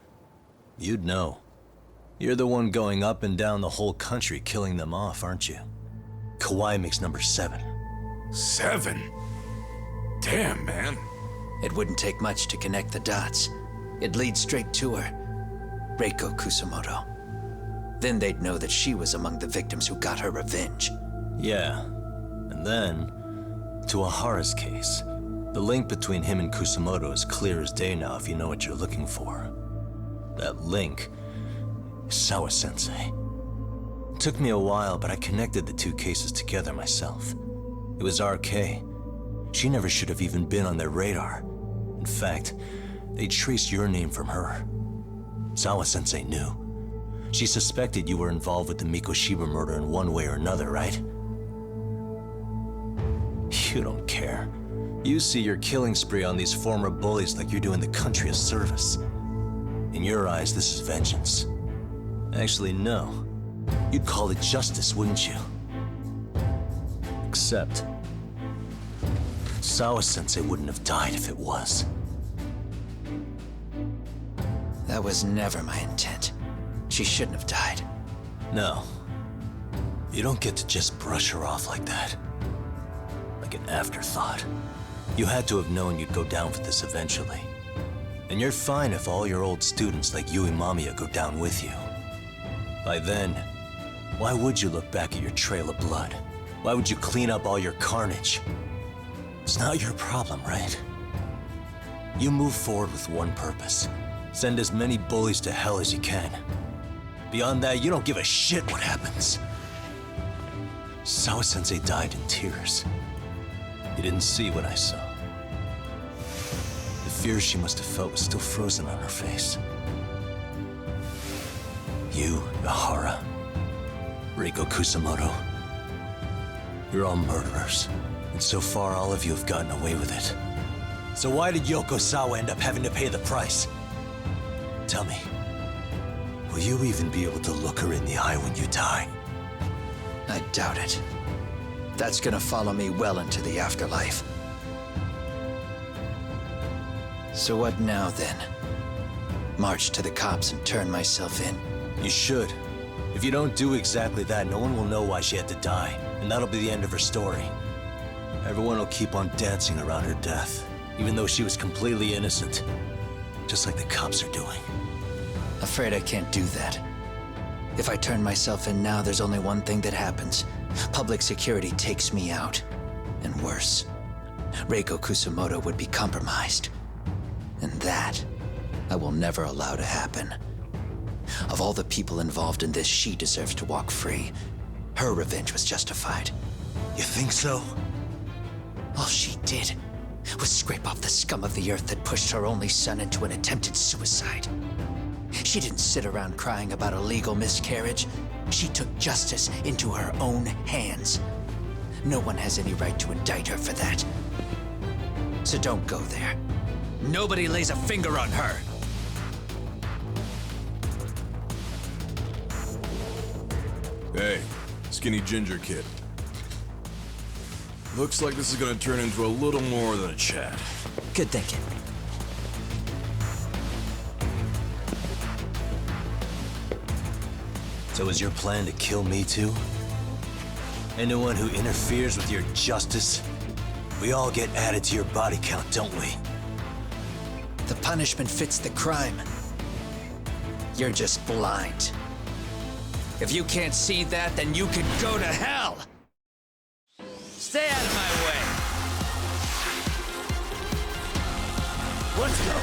You'd know. You're the one going up and down the whole country killing them off, aren't you? Kawai makes number 7. 7? Damn, man. It wouldn't take much to connect the dots. It'd lead straight to her. Reiko Kusumoto. Then they'd know that she was among the victims who got her revenge. Yeah. And then, to Ehara's case. The link between him and Kusumoto is clear as day now if you know what you're looking for. That link is Sawa-sensei. It took me a while, but I connected the two cases together myself. It was RK. She never should have even been on their radar. In fact, they traced your name from her. Sawa-sensei knew. She suspected you were involved with the Mikoshiba murder in one way or another, right? You don't care. You see your killing spree on these former bullies like you're doing the country a service. In your eyes, this is vengeance. Actually, no. You'd call it justice, wouldn't you? Except, Sawa-sensei wouldn't have died if it was. That was never my intent. She shouldn't have died. No. You don't get to just brush her off like that. Like an afterthought. You had to have known you'd go down for this eventually. And you're fine if all your old students like Yui Mamiya go down with you. By then, why would you look back at your trail of blood? Why would you clean up all your carnage? It's not your problem, right? You move forward with one purpose. Send as many bullies to hell as you can. Beyond that, you don't give a shit what happens. Sawa-sensei died in tears. You didn't see what I saw. The fear she must have felt was still frozen on her face. You, Ehara, Reiko Kusumoto, you're all murderers. And so far, all of you have gotten away with it. So why did Yoko Sawa end up having to pay the price? Tell me, will you even be able to look her in the eye when you die? I doubt it. That's gonna follow me well into the afterlife. So what now, then? March to the cops and turn myself in? You should. If you don't do exactly that, no one will know why she had to die, and that'll be the end of her story. Everyone will keep on dancing around her death, even though she was completely innocent. Just like the cops are doing. Afraid I can't do that. If I turn myself in now, there's only one thing that happens. Public security takes me out. And worse, Reiko Kusamoto would be compromised. And that, I will never allow to happen. Of all the people involved in this, she deserves to walk free. Her revenge was justified. You think so? All she did was scrape off the scum of the earth that pushed her only son into an attempted suicide. She didn't sit around crying about a legal miscarriage. She took justice into her own hands. No one has any right to indict her for that. So don't go there. Nobody lays a finger on her. Hey, skinny ginger kid. Looks like this is gonna turn into a little more than a chat. Good thinking. So is your plan to kill me too? Anyone who interferes with your justice? We all get added to your body count, don't we? The punishment fits the crime. You're just blind. If you can't see that, then you can go to hell! Stay out of my way! Let's go!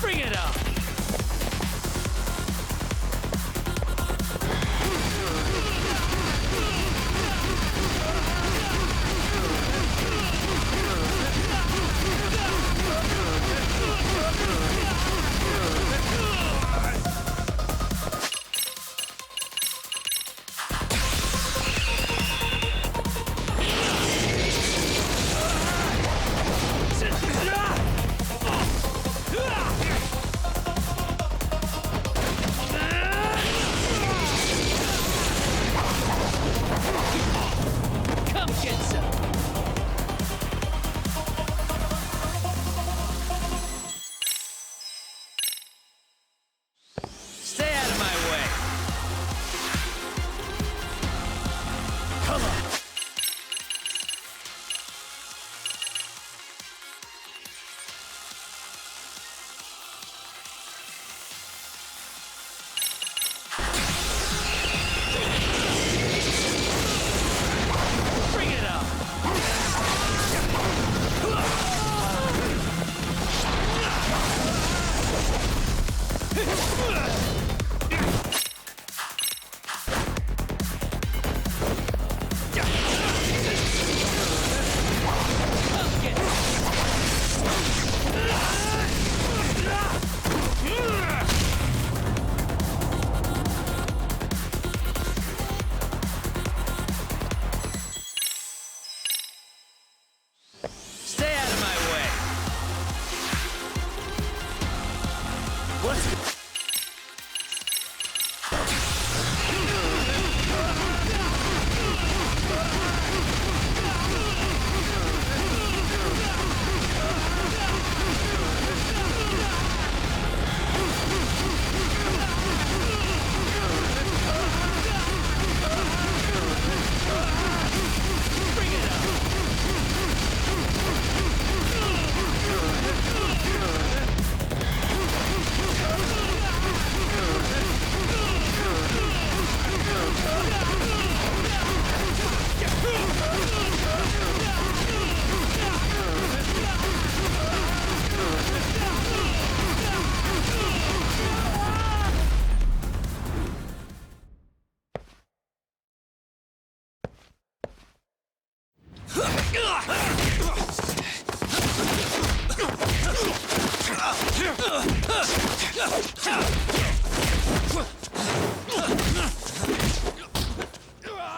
Bring it on!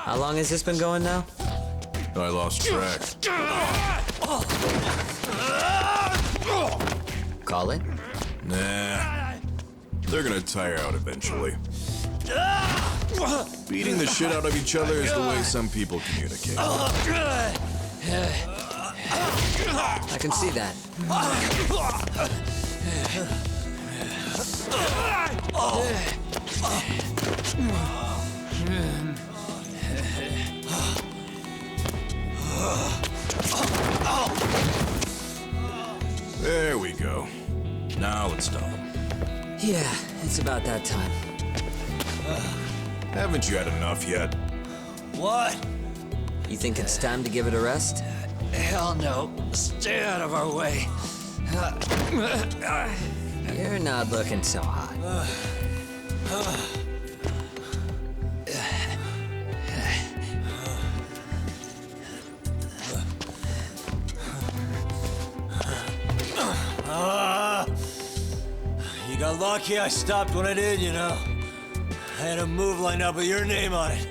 How long has this been going now? I lost track. Call it? Nah. They're gonna tire out eventually. Beating the shit out of each other is the way some people communicate. I can see that. There we go. Now let's stop them. Yeah, it's about that time. Haven't you had enough yet? What? You think it's time to give it a rest? Hell no. Stay out of our way. You're not looking so hot. You got lucky I stopped when I did, you know. I had a move lined up with your name on it.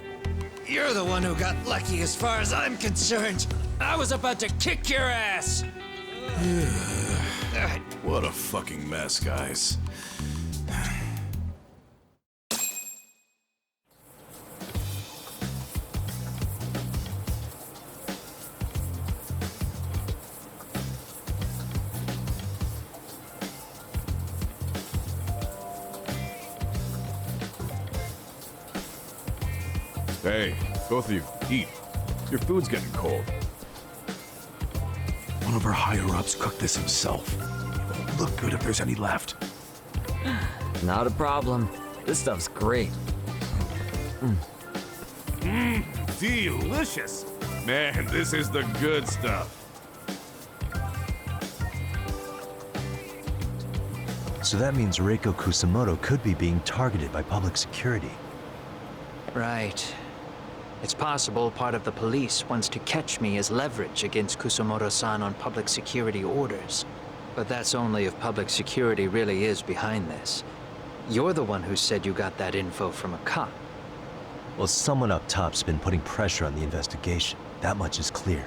You're the one who got lucky as far as I'm concerned. I was about to kick your ass. What a fucking mess, guys. Hey, both of you, eat. Your food's getting cold. One of our higher-ups cooked this himself. It won't look good if there's any left. Not a problem. This stuff's great. Delicious. Man, this is the good stuff. So that means Reiko Kusamoto could be being targeted by public security. Right. It's possible part of the police wants to catch me as leverage against Kusamoto-san on public security orders. But that's only if public security really is behind this. You're the one who said you got that info from a cop. Well, someone up top's been putting pressure on the investigation. That much is clear.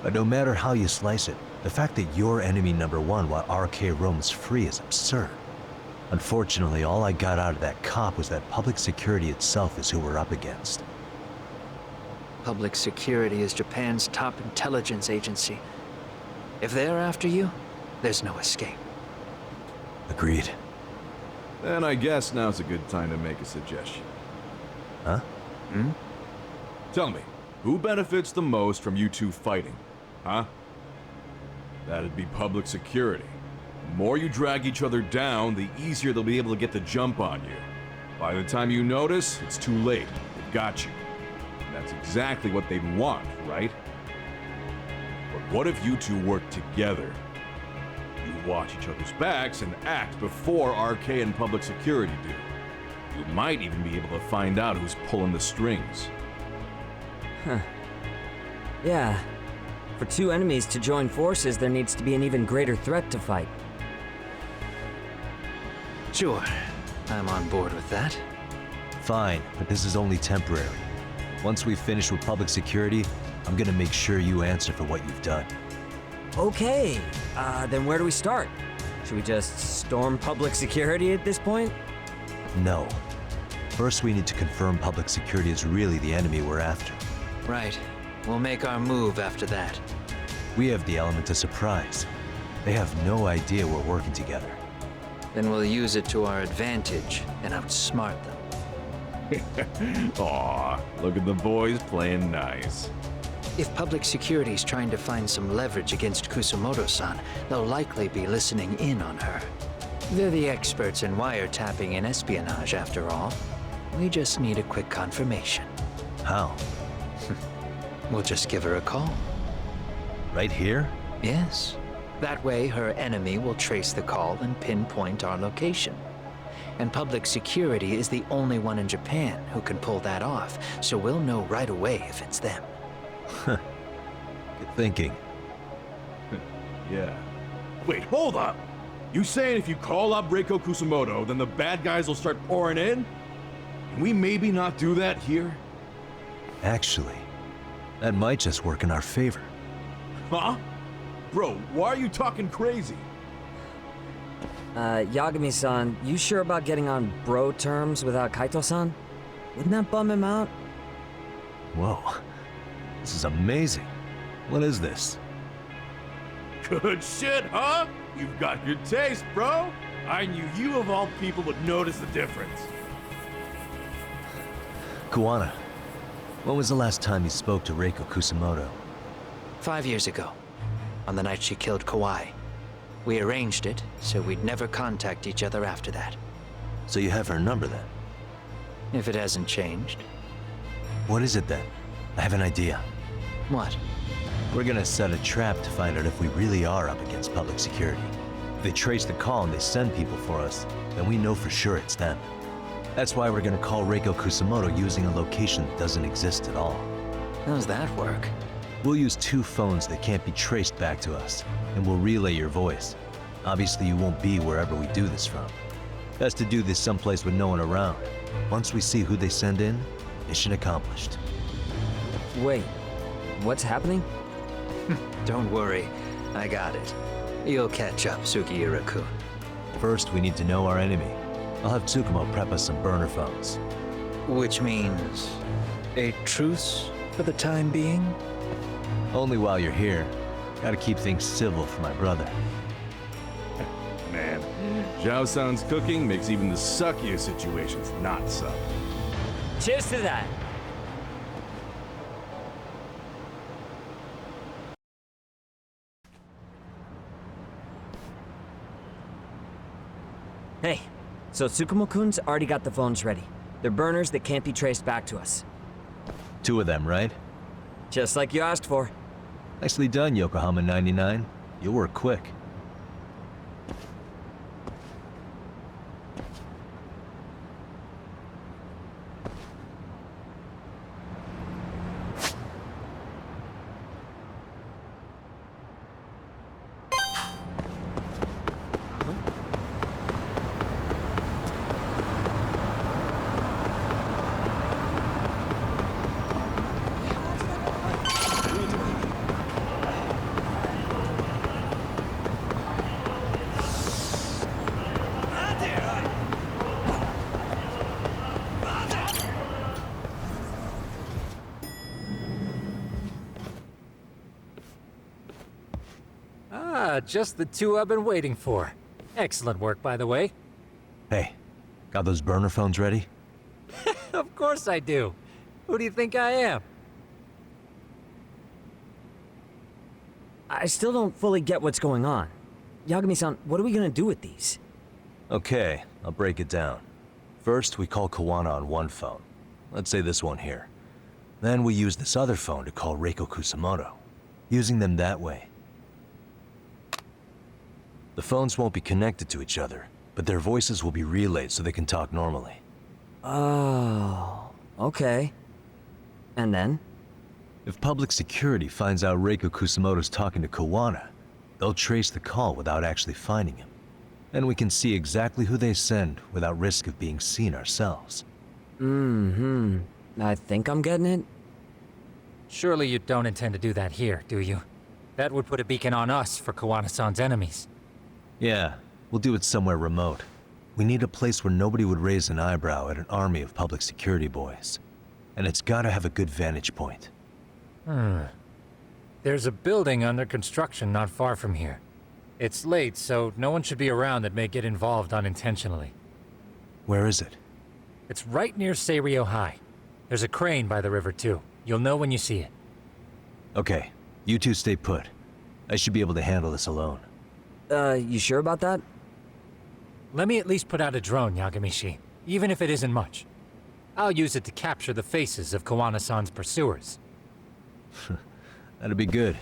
But no matter how you slice it, the fact that you're enemy number one while RK roams free is absurd. Unfortunately, all I got out of that cop was that public security itself is who we're up against. Public security is Japan's top intelligence agency. If they're after you, there's no escape. Agreed. Then I guess now's a good time to make a suggestion. Huh? Tell me, who benefits the most from you two fighting? Huh? That'd be public security. The more you drag each other down, the easier they'll be able to get the jump on you. By the time you notice, it's too late. They've got you. And that's exactly what they'd want, right? But what if you two work together? You watch each other's backs and act before RK and public security do. You might even be able to find out who's pulling the strings. Huh. Yeah. For two enemies to join forces, there needs to be an even greater threat to fight. Sure. I'm on board with that. Fine, but this is only temporary. Once we finish with public security, I'm gonna make sure you answer for what you've done. Okay, then where do we start? Should we just storm public security at this point? No. First, we need to confirm public security is really the enemy we're after. Right. We'll make our move after that. We have the element of surprise. They have no idea we're working together. Then we'll use it to our advantage and outsmart them. Aw, look at the boys playing nice. If public security's trying to find some leverage against Kusamoto-san, they'll likely be listening in on her. They're the experts in wiretapping and espionage, after all. We just need a quick confirmation. How? We'll just give her a call. Right here? Yes. That way, her enemy will trace the call and pinpoint our location. And public security is the only one in Japan who can pull that off, so we'll know right away if it's them. Good thinking. Yeah. Wait, hold up! You saying if you call up Reiko Kusamoto, then the bad guys will start pouring in? Can we maybe not do that here? Actually, that might just work in our favor. Huh? Bro, why are you talking crazy? Yagami-san, you sure about getting on bro terms without Kaito-san? Wouldn't that bum him out? Whoa. This is amazing. What is this? Good shit, huh? You've got good taste, bro. I knew you of all people would notice the difference. Kuwana, when was the last time you spoke to Reiko Kusamoto? 5 years ago, on the night she killed Kawai. We arranged it, so we'd never contact each other after that. So you have her number then? If it hasn't changed. What is it then? I have an idea. What? We're gonna set a trap to find out if we really are up against public security. If they trace the call and they send people for us, then we know for sure it's them. That's why we're gonna call Reiko Kusamoto using a location that doesn't exist at all. How's that work? We'll use 2 phones that can't be traced back to us, and we'll relay your voice. Obviously, you won't be wherever we do this from. Best to do this someplace with no one around. Once we see who they send in, mission accomplished. Wait, what's happening? Don't worry, I got it. You'll catch up, Sugiura-kun. First, we need to know our enemy. I'll have Tsukumo prep us some burner phones. Which means a truce for the time being? Only while you're here. Gotta keep things civil for my brother. Man, Zhao-san's cooking makes even the suckiest situations not suck. Cheers to that! Hey, so Tsukumo-kun's already got the phones ready. They're burners that can't be traced back to us. 2 of them, right? Just like you asked for. Nicely done, Yokohama 99. You'll work quick. Just the 2 I've been waiting for. Excellent work, by the way. Hey, got those burner phones ready? Of course I do. Who do you think I am? I still don't fully get what's going on. Yagami-san, what are we gonna do with these? Okay, I'll break it down. First, we call Kawana on one phone. Let's say this one here. Then we use this other phone to call Reiko Kusamoto. Using them that way. The phones won't be connected to each other, but their voices will be relayed so they can talk normally. Oh, okay. And then? If public security finds out Reiko Kusamoto's talking to Kawana, they'll trace the call without actually finding him. And we can see exactly who they send without risk of being seen ourselves. I think I'm getting it. Surely you don't intend to do that here, do you? That would put a beacon on us for Kawana-san's enemies. Yeah, we'll do it somewhere remote. We need a place where nobody would raise an eyebrow at an army of public security boys. And it's gotta have a good vantage point. There's a building under construction not far from here. It's late, so no one should be around that may get involved unintentionally. Where is it? It's right near Seirio High. There's a crane by the river, too. You'll know when you see it. Okay, you 2 stay put. I should be able to handle this alone. You sure about that? Let me at least put out a drone, Yagamishi, even if it isn't much. I'll use it to capture the faces of Kawana-san's pursuers. That'd be good.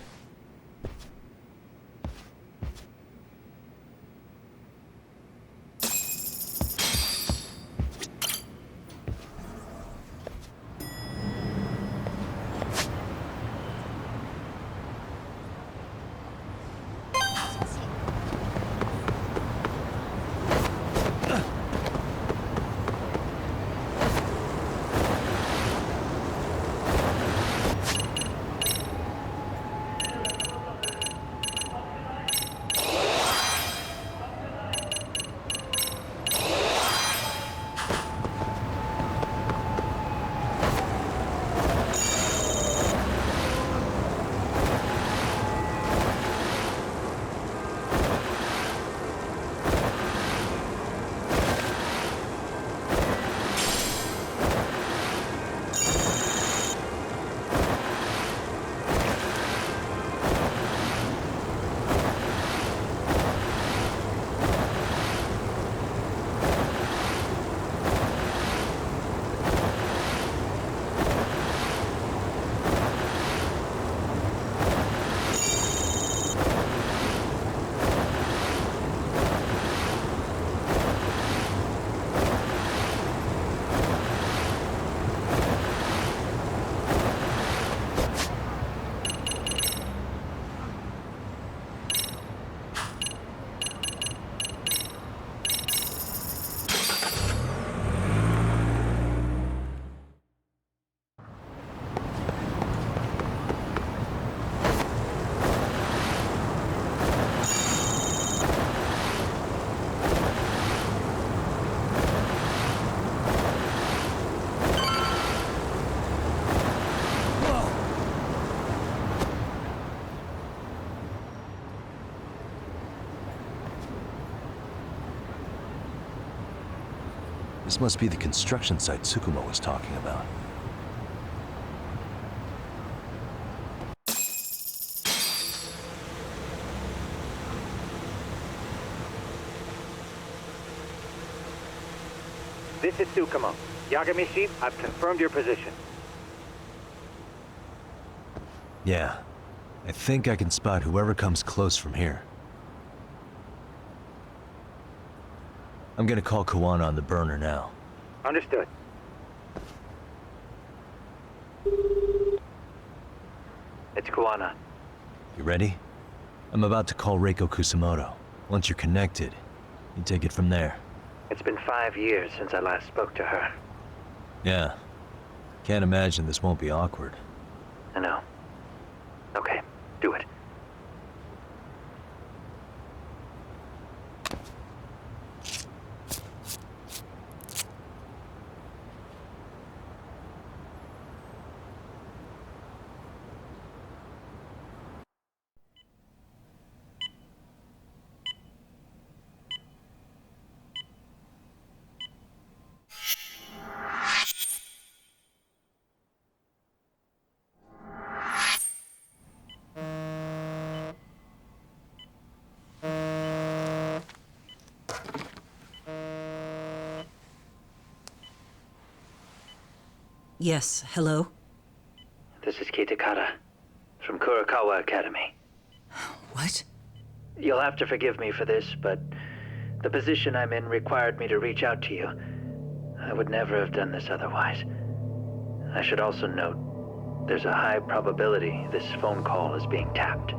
This must be the construction site Tsukumo was talking about. This is Tsukumo. Yagamishi, I've confirmed your position. Yeah. I think I can spot whoever comes close from here. I'm gonna call Kawana on the burner now. Understood. It's Kawana. You ready? I'm about to call Reiko Kusamoto. Once you're connected, you take it from there. It's been 5 years since I last spoke to her. Yeah. Can't imagine this won't be awkward. I know. Okay, do it. Yes, hello? This is Kitakata, from Kurakawa Academy. What? You'll have to forgive me for this, but the position I'm in required me to reach out to you. I would never have done this otherwise. I should also note, there's a high probability this phone call is being tapped.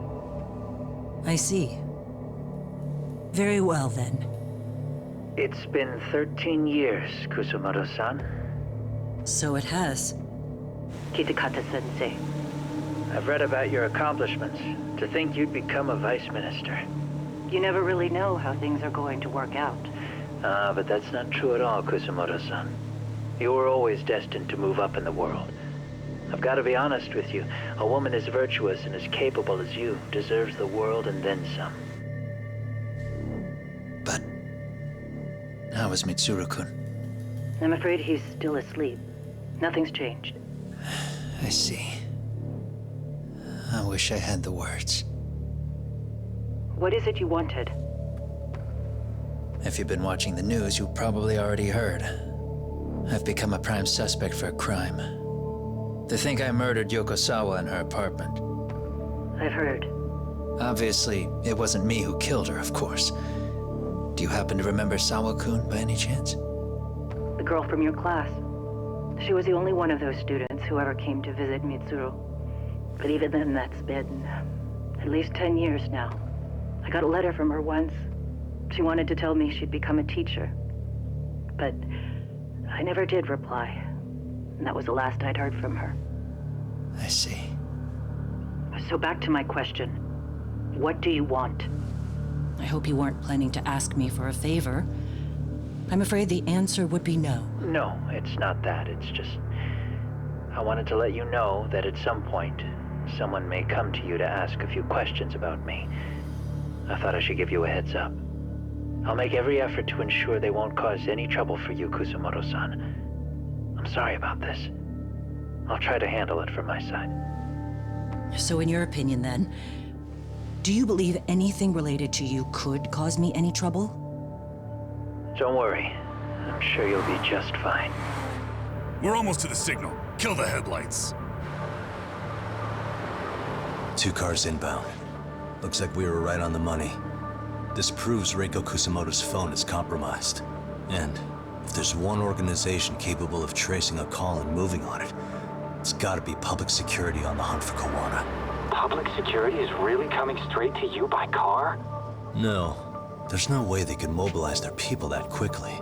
I see. Very well, then. It's been 13 years, Kusumoto-san. So it has. Kitakata-sensei. I've read about your accomplishments. To think you'd become a vice minister. You never really know how things are going to work out. But that's not true at all, Kusumoto-san. You were always destined to move up in the world. I've got to be honest with you. A woman as virtuous and as capable as you deserves the world and then some. But how is Mitsuru-kun? I'm afraid he's still asleep. Nothing's changed. I see. I wish I had the words. What is it you wanted? If you've been watching the news, you probably already heard. I've become a prime suspect for a crime. They think I murdered Yokosawa in her apartment. I've heard. Obviously, it wasn't me who killed her, of course. Do you happen to remember Sawa-kun by any chance? The girl from your class. She was the only one of those students who ever came to visit Mitsuru. But even then, that's been at least 10 years now. I got a letter from her once. She wanted to tell me she'd become a teacher. But I never did reply. And that was the last I'd heard from her. I see. So back to my question. What do you want? I hope you weren't planning to ask me for a favor. I'm afraid the answer would be no. No, it's not that. It's just... I wanted to let you know that at some point, someone may come to you to ask a few questions about me. I thought I should give you a heads up. I'll make every effort to ensure they won't cause any trouble for you, Kusumoto-san. I'm sorry about this. I'll try to handle it from my side. So in your opinion, then, do you believe anything related to you could cause me any trouble? Don't worry. I'm sure you'll be just fine. We're almost to the signal. Kill the headlights. 2 cars inbound. Looks like we were right on the money. This proves Reiko Kusamoto's phone is compromised. And if there's one organization capable of tracing a call and moving on it, it's gotta be public security on the hunt for Kawana. Public security is really coming straight to you by car? No. There's no way they could mobilize their people that quickly.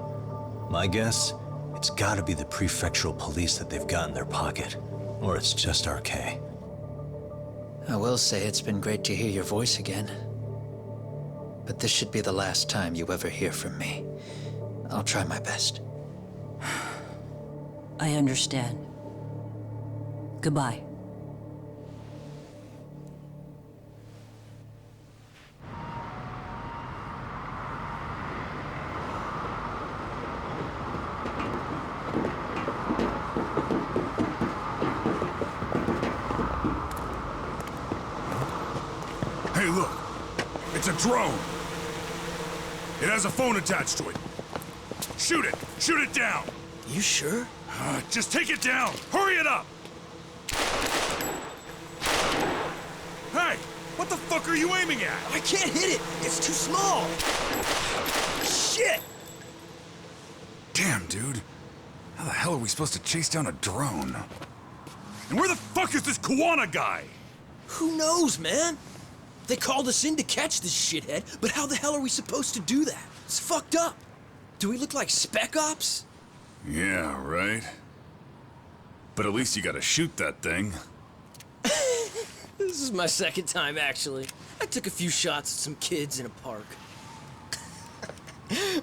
My guess, it's gotta be the prefectural police that they've got in their pocket. Or it's just RK. I will say it's been great to hear your voice again. But this should be the last time you ever hear from me. I'll try my best. I understand. Goodbye. Hey, look. It's a drone. It has a phone attached to it. Shoot it! Shoot it down! You sure? Just take it down! Hurry it up! Hey! What the fuck are you aiming at? I can't hit it! It's too small! Shit! Damn, dude. How the hell are we supposed to chase down a drone? And where the fuck is this Kuwana guy? Who knows, man? They called us in to catch this shithead, but how the hell are we supposed to do that? It's fucked up. Do we look like spec ops? Yeah, right. But at least you gotta shoot that thing. This is my second time, actually. I took a few shots at some kids in a park.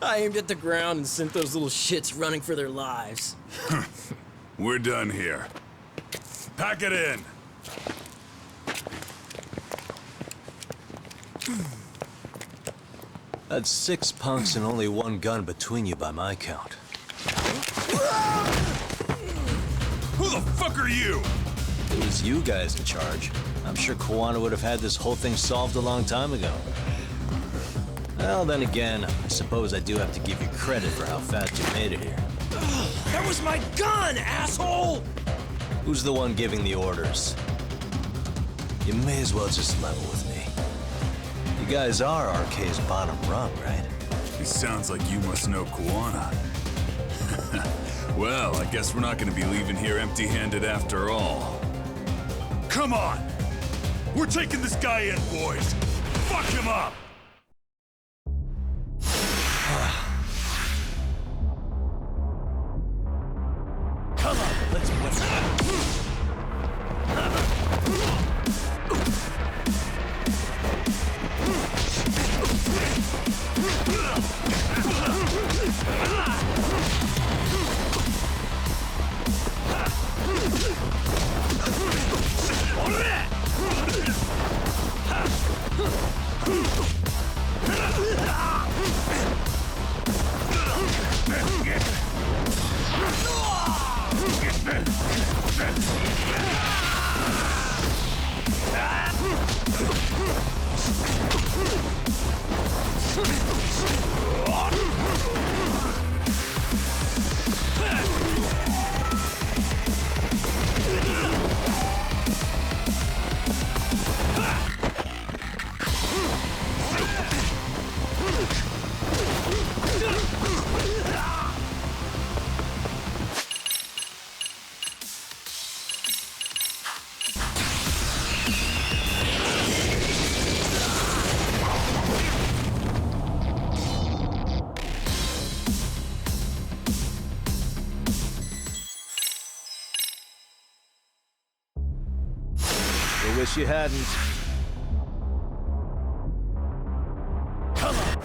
I aimed at the ground and sent those little shits running for their lives. We're done here. Pack it in. That's 6 punks and only 1 gun between you by my count. Who the fuck are you? It was you guys in charge. I'm sure Kuwana would have had this whole thing solved a long time ago. Well, then again, I suppose I do have to give you credit for how fast you made it here. That was my gun, asshole! Who's the one giving the orders? You may as well just level with me. You guys are RK's bottom rung, right? It sounds like you must know Kuwana. Well, I guess we're not gonna be leaving here empty-handed after all. Come on! We're taking this guy in, boys! Fuck him up! Come on, let's win. I wish you hadn't. Come on!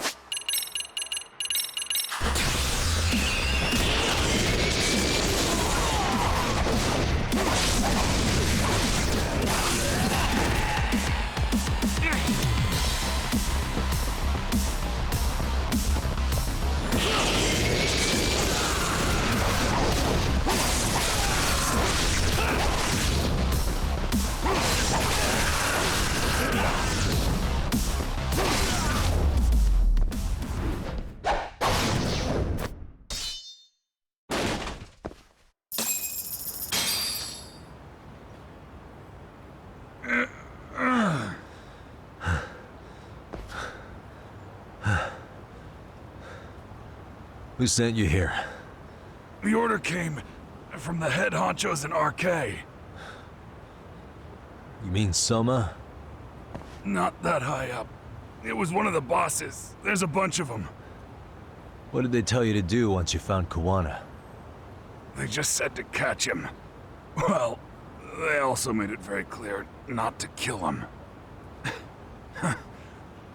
Who sent you here? The order came from the head honchos in RK. You mean Soma? Not that high up. It was one of the bosses. There's a bunch of them. What did they tell you to do once you found Kuwana? They just said to catch him. Well, they also made it very clear not to kill him.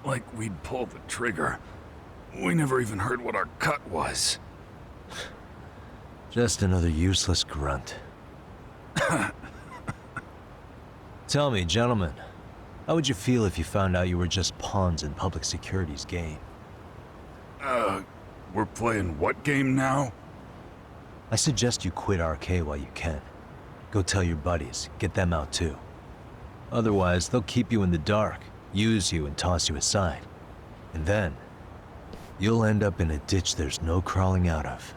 Like we'd pull the trigger. We never even heard what our cut was. Just another useless grunt. Tell me, gentlemen, how would you feel if you found out you were just pawns in public security's game? We're playing what game now? I suggest you quit RK while you can. Go tell your buddies, get them out too. Otherwise, they'll keep you in the dark, use you and toss you aside. And then, you'll end up in a ditch there's no crawling out of.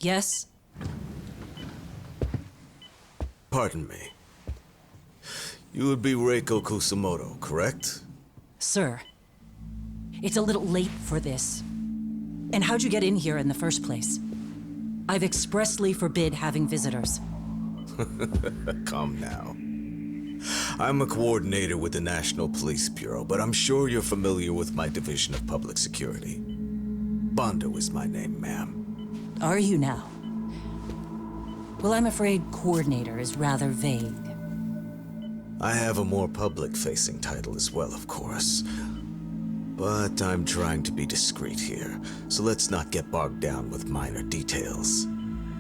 Yes? Pardon me. You would be Reiko Kusumoto, correct? Sir, it's a little late for this. And how'd you get in here in the first place? I've expressly forbid having visitors. Come now. I'm a coordinator with the National Police Bureau, but I'm sure you're familiar with my Division of Public Security. Bondo is my name, ma'am. Are you now? Well, I'm afraid coordinator is rather vague. I have a more public-facing title as well, of course. But I'm trying to be discreet here, so let's not get bogged down with minor details.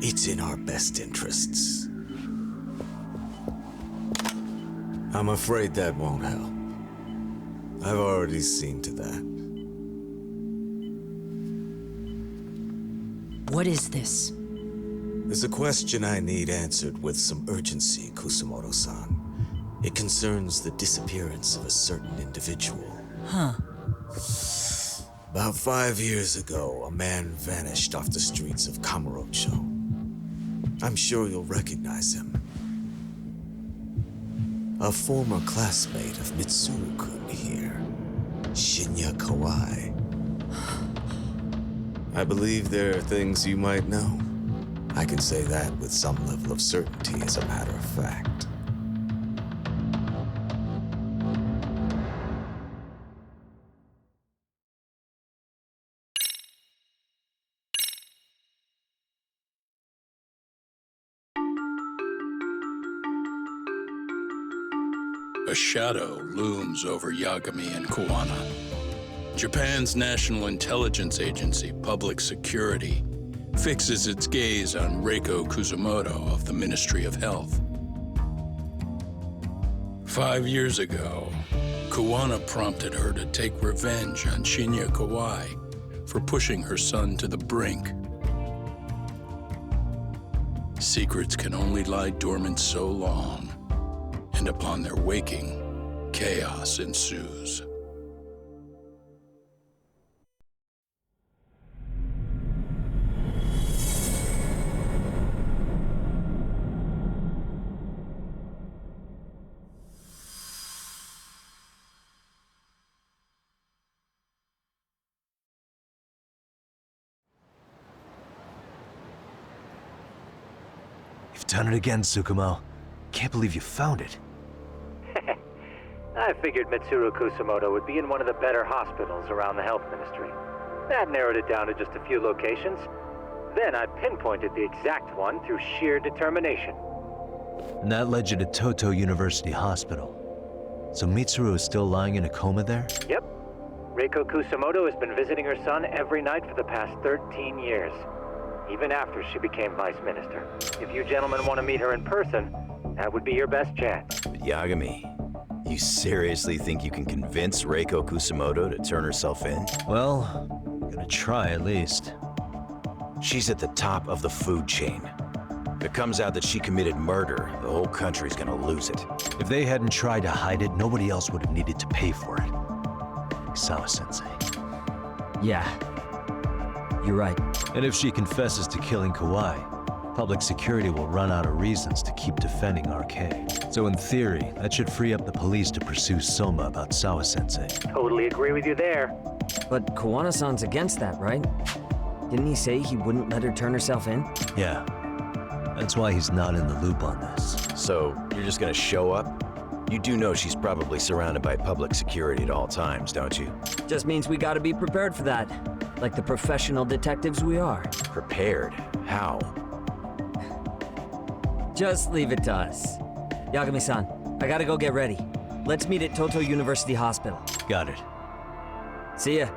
It's in our best interests. I'm afraid that won't help. I've already seen to that. What is this? There's a question I need answered with some urgency, Kusumoto-san. It concerns the disappearance of a certain individual. Huh. About 5 years ago, a man vanished off the streets of Kamurocho. I'm sure you'll recognize him. A former classmate of Mitsuru-kun here, Shinya Kawai. I believe there are things you might know. I can say that with some level of certainty, as a matter of fact. A shadow looms over Yagami and Kuwana. Japan's National Intelligence Agency, Public Security, fixes its gaze on Reiko Kusumoto of the Ministry of Health. 5 years ago, Kuwana prompted her to take revenge on Shinya Kawai for pushing her son to the brink. Secrets can only lie dormant so long, and upon their waking, chaos ensues. You've done it again, Tsukumo. Can't believe you found it. I figured Mitsuru Kusumoto would be in one of the better hospitals around the health ministry. That narrowed it down to just a few locations. Then I pinpointed the exact one through sheer determination. And that led you to Toto University Hospital. So Mitsuru is still lying in a coma there? Yep. Reiko Kusumoto has been visiting her son every night for the past 13 years. Even after she became vice minister. If you gentlemen want to meet her in person, that would be your best chance. But Yagami, you seriously think you can convince Reiko Kusumoto to turn herself in? Well, I'm gonna try at least. She's at the top of the food chain. If it comes out that she committed murder, the whole country's gonna lose it. If they hadn't tried to hide it, nobody else would have needed to pay for it. Like Sawa-sensei. Yeah. You're right. And if she confesses to killing Kawai, public security will run out of reasons to keep defending RK. So in theory, that should free up the police to pursue Soma about Sawa-sensei. Totally agree with you there. But Kuwana-san's against that, right? Didn't he say he wouldn't let her turn herself in? Yeah. That's why he's not in the loop on this. So, you're just gonna show up? You do know she's probably surrounded by public security at all times, don't you? Just means we gotta be prepared for that. Like the professional detectives we are. Prepared? How? Just leave it to us. Yagami-san, I gotta go get ready. Let's meet at Toto University Hospital. Got it. See ya.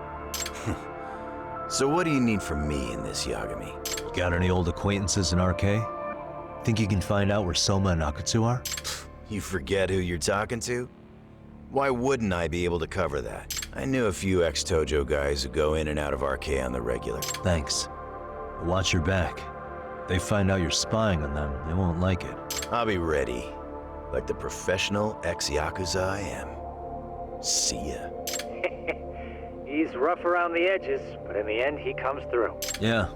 So what do you need from me in this, Yagami? Got any old acquaintances in RK? Think you can find out where Soma and Akutsu are? You forget who you're talking to? Why wouldn't I be able to cover that? I knew a few ex-Tojo guys who go in and out of RK on the regular. Thanks. Watch your back. If they find out you're spying on them, they won't like it. I'll be ready, like the professional ex-Yakuza I am. See ya. He's rough around the edges, but in the end, he comes through. Yeah.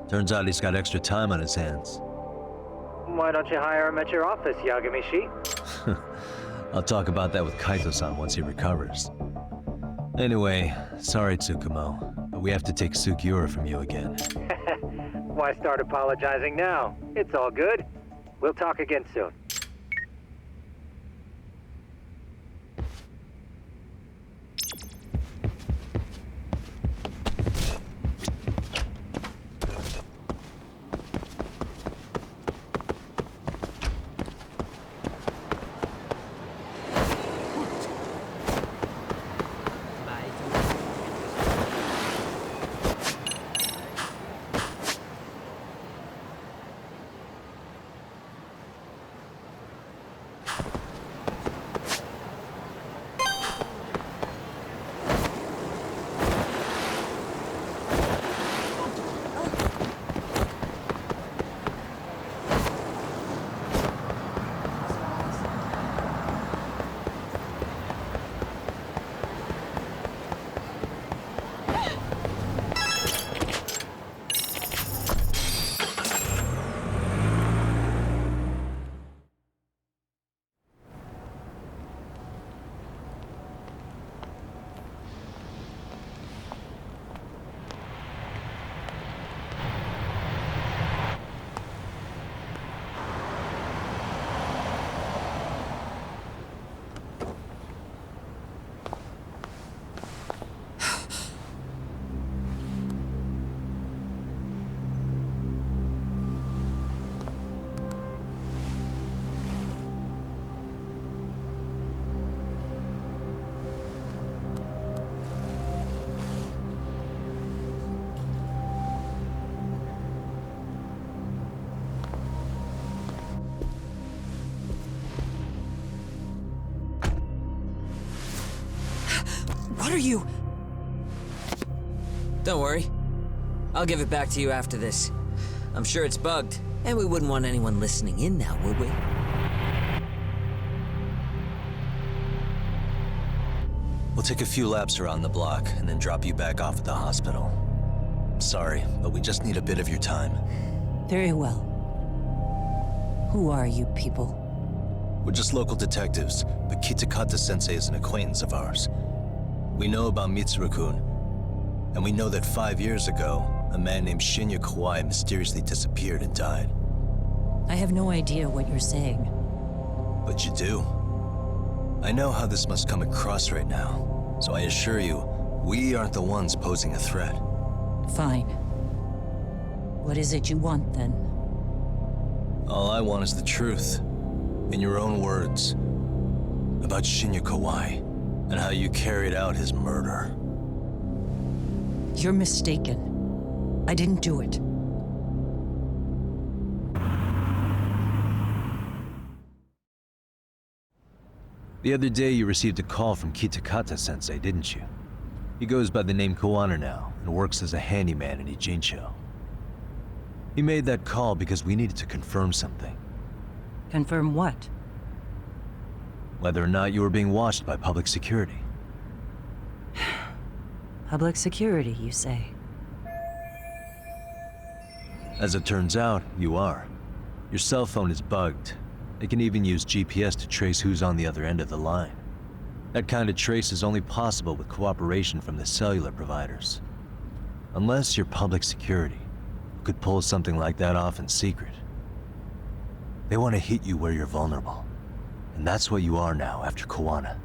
Turns out he's got extra time on his hands. Why don't you hire him at your office, Yagamishi? I'll talk about that with Kaito-san once he recovers. Anyway, sorry Tsukumo, but we have to take Sugiura from you again. Why start apologizing now? It's all good. We'll talk again soon. What are you? Don't worry. I'll give it back to you after this. I'm sure it's bugged, and we wouldn't want anyone listening in now, would we? We'll take a few laps around the block and then drop you back off at the hospital. Sorry, but we just need a bit of your time. Very well. Who are you people? We're just local detectives, but Kitakata-sensei is an acquaintance of ours. We know about Mitsuru-kun, and we know that 5 years ago, a man named Shinya Kawai mysteriously disappeared and died. I have no idea what you're saying. But you do. I know how this must come across right now, so I assure you, we aren't the ones posing a threat. Fine. What is it you want, then? All I want is the truth. In your own words. About Shinya Kawai, and how you carried out his murder. You're mistaken. I didn't do it. The other day you received a call from Kitakata-sensei, didn't you? He goes by the name Kawana now, and works as a handyman in Ijincho. He made that call because we needed to confirm something. Confirm what? Whether or not you were being watched by public security. Public security, you say? As it turns out, you are. Your cell phone is bugged. It can even use GPS to trace who's on the other end of the line. That kind of trace is only possible with cooperation from the cellular providers. Unless you're public security, who could pull something like that off in secret. They want to hit you where you're vulnerable. And that's what you are now after Kawana.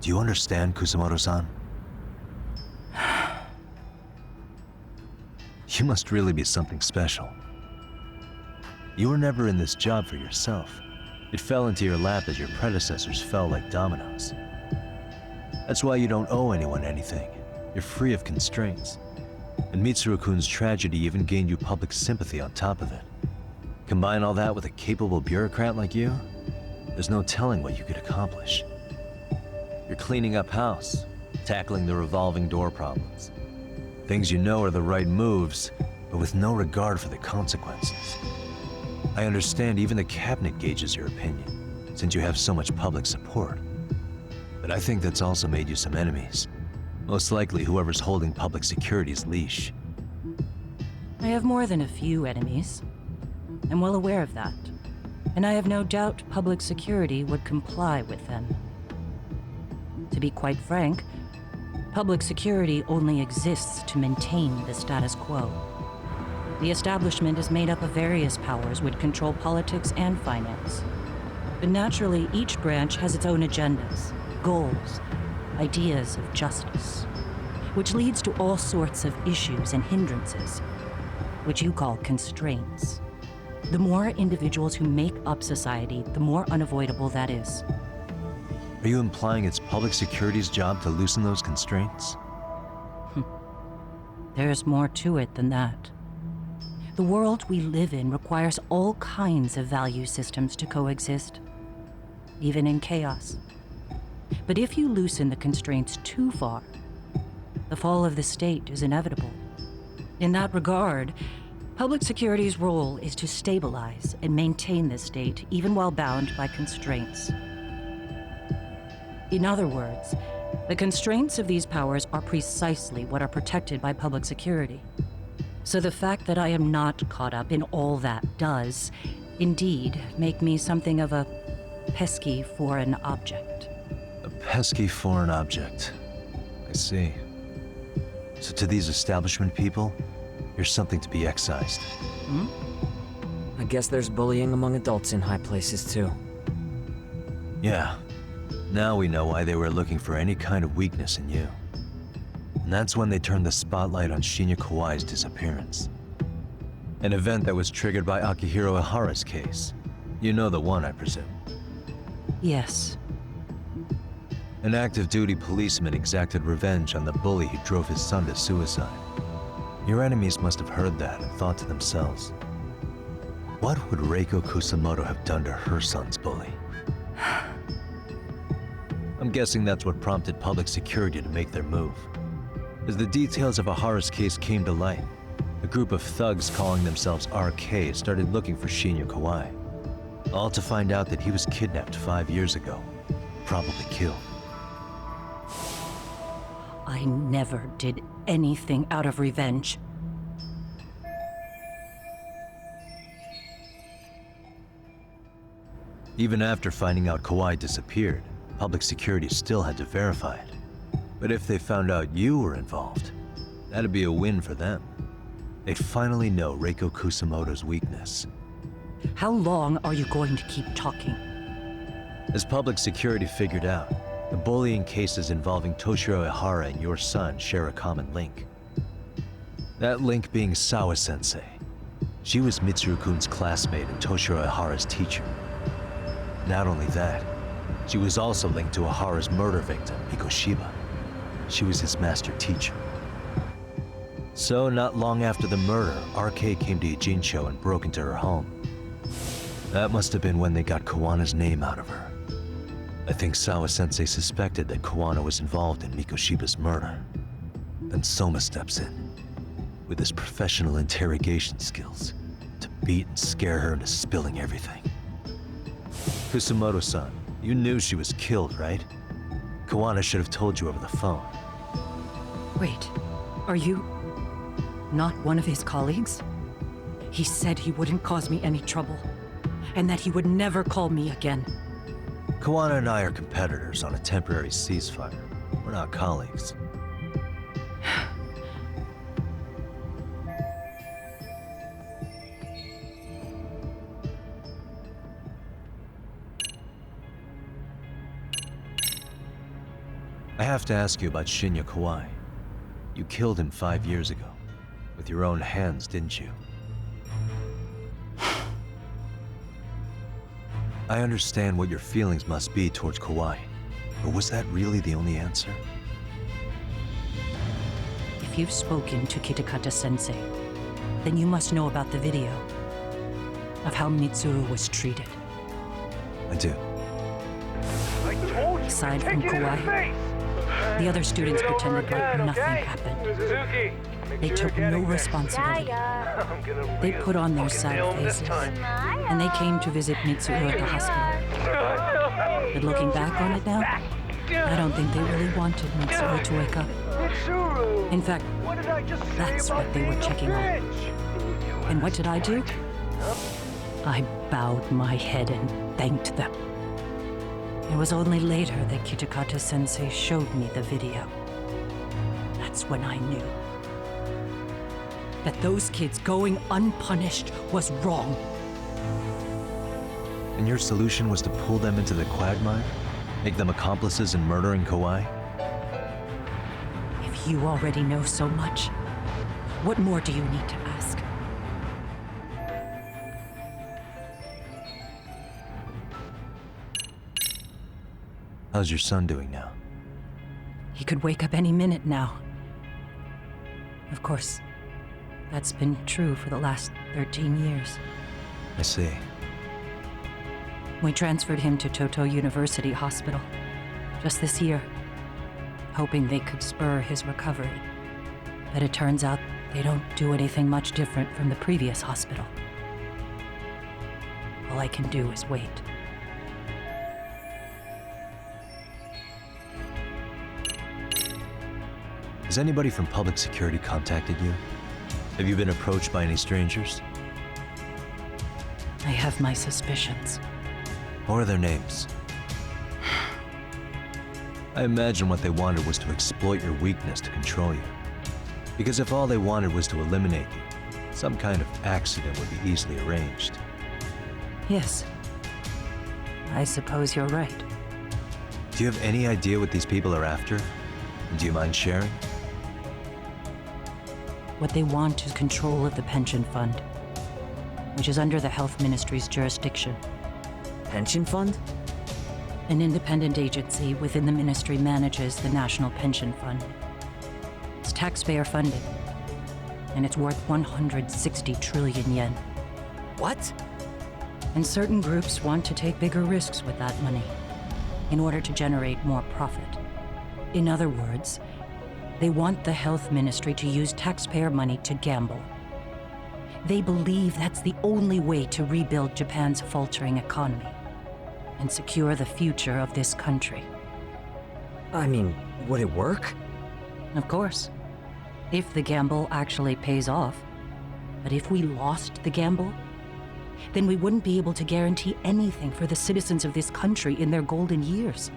Do you understand, Kusamoto-san? You must really be something special. You were never in this job for yourself. It fell into your lap as your predecessors fell like dominoes. That's why you don't owe anyone anything. You're free of constraints. And Mitsuru-kun's tragedy even gained you public sympathy on top of it. Combine all that with a capable bureaucrat like you, there's no telling what you could accomplish. You're cleaning up house, tackling the revolving door problems. Things you know are the right moves, but with no regard for the consequences. I understand even the cabinet gauges your opinion, since you have so much public support. But I think that's also made you some enemies. Most likely whoever's holding public security's leash. I have more than a few enemies. I'm well aware of that. And I have no doubt public security would comply with them. To be quite frank, public security only exists to maintain the status quo. The establishment is made up of various powers which control politics and finance. But naturally, each branch has its own agendas, goals, ideas of justice, which leads to all sorts of issues and hindrances, which you call constraints. The more individuals who make up society, the more unavoidable that is. Are you implying it's public security's job to loosen those constraints? There's more to it than that. The world we live in requires all kinds of value systems to coexist, even in chaos. But if you loosen the constraints too far, the fall of the state is inevitable. In that regard, public security's role is to stabilize and maintain the state, even while bound by constraints. In other words, the constraints of these powers are precisely what are protected by public security. So the fact that I am not caught up in all that does, indeed, make me something of a pesky foreign object. A pesky foreign object. I see. So to these establishment people, you're something to be excised. I guess there's bullying among adults in high places too. Yeah. Now we know why they were looking for any kind of weakness in you. And that's when they turned the spotlight on Shinya Kawai's disappearance. An event that was triggered by Akihiro Ihara's case. You know the one, I presume. Yes. An active duty policeman exacted revenge on the bully who drove his son to suicide. Your enemies must have heard that and thought to themselves, what would Reiko Kusamoto have done to her son's bully? I'm guessing that's what prompted public security to make their move. As the details of Ihara's case came to light, a group of thugs calling themselves RK started looking for Shinya Kawai. All to find out that he was kidnapped 5 years ago, probably killed. I never did anything out of revenge. Even after finding out Kawai disappeared, public security still had to verify it. But if they found out you were involved, that'd be a win for them. They'd finally know Reiko Kusamoto's weakness. How long are you going to keep talking? As public security figured out, the bullying cases involving Toshiro Ihara and your son share a common link. That link being Sawa-sensei. She was Mitsuru-kun's classmate and Toshiro Ihara's teacher. Not only that, she was also linked to Ihara's murder victim, Mikoshiba. She was his master teacher. So, not long after the murder, RK came to Ijincho and broke into her home. That must have been when they got Kawana's name out of her. I think Sawa-sensei suspected that Kawana was involved in Mikoshiba's murder. Then Soma steps in, with his professional interrogation skills, to beat and scare her into spilling everything. Kusamoto-san, you knew she was killed, right? Kawana should have told you over the phone. Wait, are you not one of his colleagues? He said he wouldn't cause me any trouble, and that he would never call me again. Kawana and I are competitors on a temporary ceasefire. We're not colleagues. I have to ask you about Shinya Kawai. You killed him 5 years ago. With your own hands, didn't you? I understand what your feelings must be towards Kawai, but was that really the only answer? If you've spoken to Kitakata-sensei, then you must know about the video of how Mitsuru was treated. I do. Aside from Kawai, the other students pretended like nothing happened. Suzuki, They took no responsibility. They put on their sad faces, and they came to visit Mitsuru at the hospital. But looking back on it now, I don't think they really wanted Mitsuru to wake up. In fact, that's what they were checking on. And what did I do? I bowed my head and thanked them. It was only later that Kitakata-sensei showed me the video. That's when I knew that those kids going unpunished was wrong. And your solution was to pull them into the quagmire? Make them accomplices in murdering Kawai? If you already know so much, what more do you need to ask? How's your son doing now? He could wake up any minute now. Of course, that's been true for the last 13 years. I see. We transferred him to Toto University Hospital just this year, hoping they could spur his recovery. But it turns out they don't do anything much different from the previous hospital. All I can do is wait. Has anybody from public security contacted you? Have you been approached by any strangers? I have my suspicions. What are their names? I imagine what they wanted was to exploit your weakness to control you. Because if all they wanted was to eliminate you, some kind of accident would be easily arranged. Yes. I suppose you're right. Do you have any idea what these people are after? And do you mind sharing? What they want is control of the pension fund, which is under the Health Ministry's jurisdiction. Pension fund? An independent agency within the ministry manages the National Pension Fund. It's taxpayer funded, and it's worth 160 trillion yen. What? And certain groups want to take bigger risks with that money in order to generate more profit. In other words, they want the health ministry to use taxpayer money to gamble. They believe that's the only way to rebuild Japan's faltering economy and secure the future of this country. I mean, would it work? Of course. If the gamble actually pays off. But if we lost the gamble, then we wouldn't be able to guarantee anything for the citizens of this country in their golden years.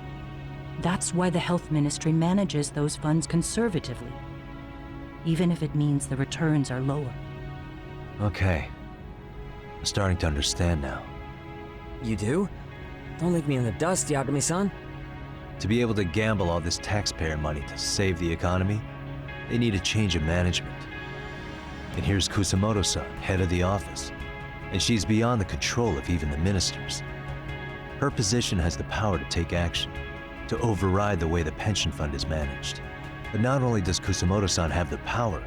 That's why the health ministry manages those funds conservatively, even if it means the returns are lower. Okay. I'm starting to understand now. You do? Don't leave me in the dust, Yagami-san. To be able to gamble all this taxpayer money to save the economy, they need a change of management. And here's Kusamoto-san, head of the office, and she's beyond the control of even the ministers. Her position has the power to take action, to override the way the pension fund is managed. But not only does Kusamoto-san have the power,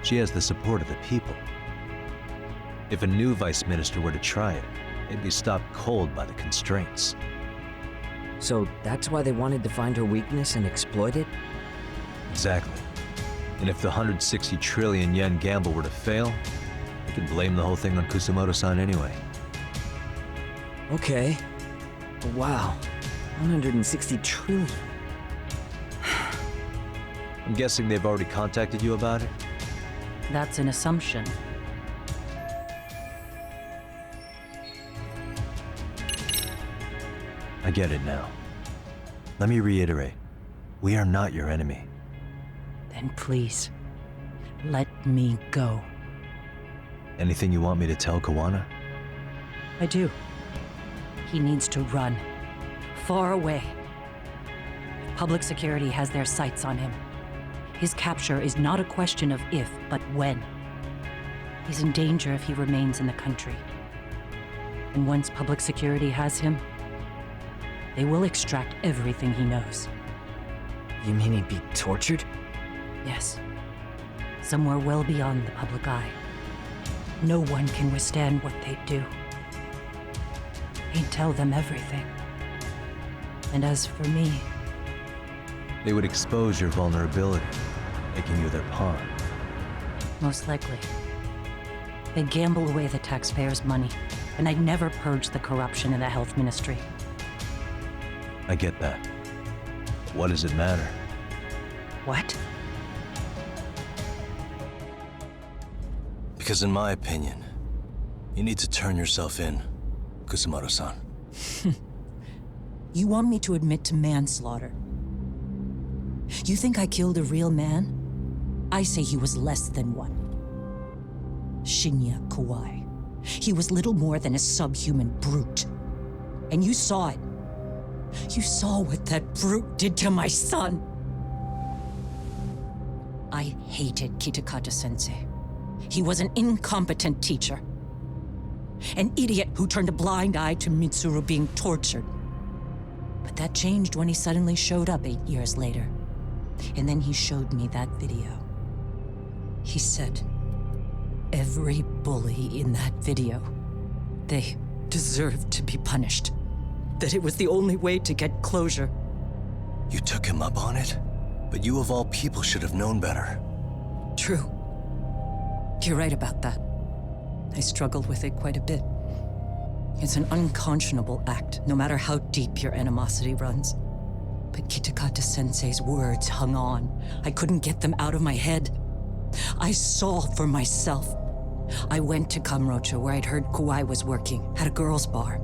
she has the support of the people. If a new vice minister were to try it, they'd be stopped cold by the constraints. So that's why they wanted to find her weakness and exploit it? Exactly. And if the 160 trillion yen gamble were to fail, they could blame the whole thing on Kusamoto-san anyway. Okay. Wow. 160 trillion. I'm guessing they've already contacted you about it? That's an assumption. I get it now. Let me reiterate. We are not your enemy. Then please, let me go. Anything you want me to tell Kawana? I do. He needs to run. Far away. Public security has their sights on him. His capture is not a question of if, but when. He's in danger if he remains in the country. And once public security has him, they will extract everything he knows. You mean he'd be tortured? Yes. Somewhere well beyond the public eye. No one can withstand what they do. He'd tell them everything. And as for me... They would expose your vulnerability, making you their pawn. Most likely. They gamble away the taxpayers' money, and I'd never purge the corruption in the health ministry. I get that. What does it matter? What? Because in my opinion, you need to turn yourself in, Kusumoto-san. You want me to admit to manslaughter? You think I killed a real man? I say he was less than one. Shinya Kawai. He was little more than a subhuman brute. And you saw it. You saw what that brute did to my son. I hated Kitakata-sensei. He was an incompetent teacher. An idiot who turned a blind eye to Mitsuru being tortured. But that changed when he suddenly showed up 8 years later. And then he showed me that video. He said, every bully in that video, they deserved to be punished. That it was the only way to get closure. You took him up on it? But you of all people should have known better. True. You're right about that. I struggled with it quite a bit. It's an unconscionable act, no matter how deep your animosity runs. But Kitakata-sensei's words hung on. I couldn't get them out of my head. I saw for myself. I went to Kamurocho, where I'd heard Kawai was working, at a girls' bar.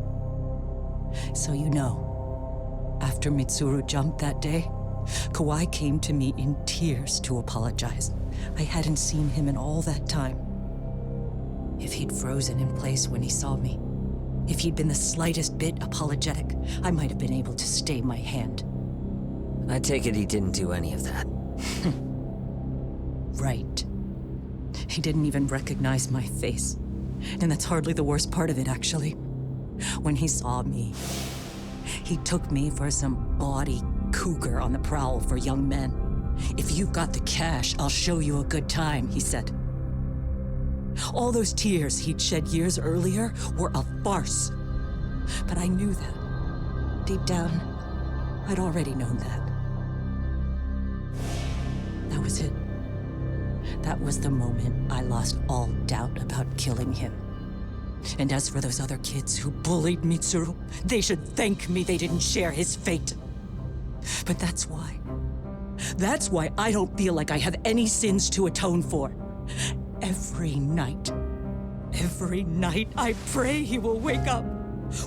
So you know, after Mitsuru jumped that day, Kawai came to me in tears to apologize. I hadn't seen him in all that time. If he'd frozen in place when he saw me, if he'd been the slightest bit apologetic, I might have been able to stay my hand. I take it he didn't do any of that. Right. He didn't even recognize my face. And that's hardly the worst part of it, actually. When he saw me, he took me for some bawdy cougar on the prowl for young men. If you've got the cash, I'll show you a good time, he said. All those tears he'd shed years earlier were a farce. But I knew that. Deep down, I'd already known that. That was it. That was the moment I lost all doubt about killing him. And as for those other kids who bullied Mitsuru, they should thank me they didn't share his fate. But that's why. That's why I don't feel like I have any sins to atone for. Every night I pray he will wake up.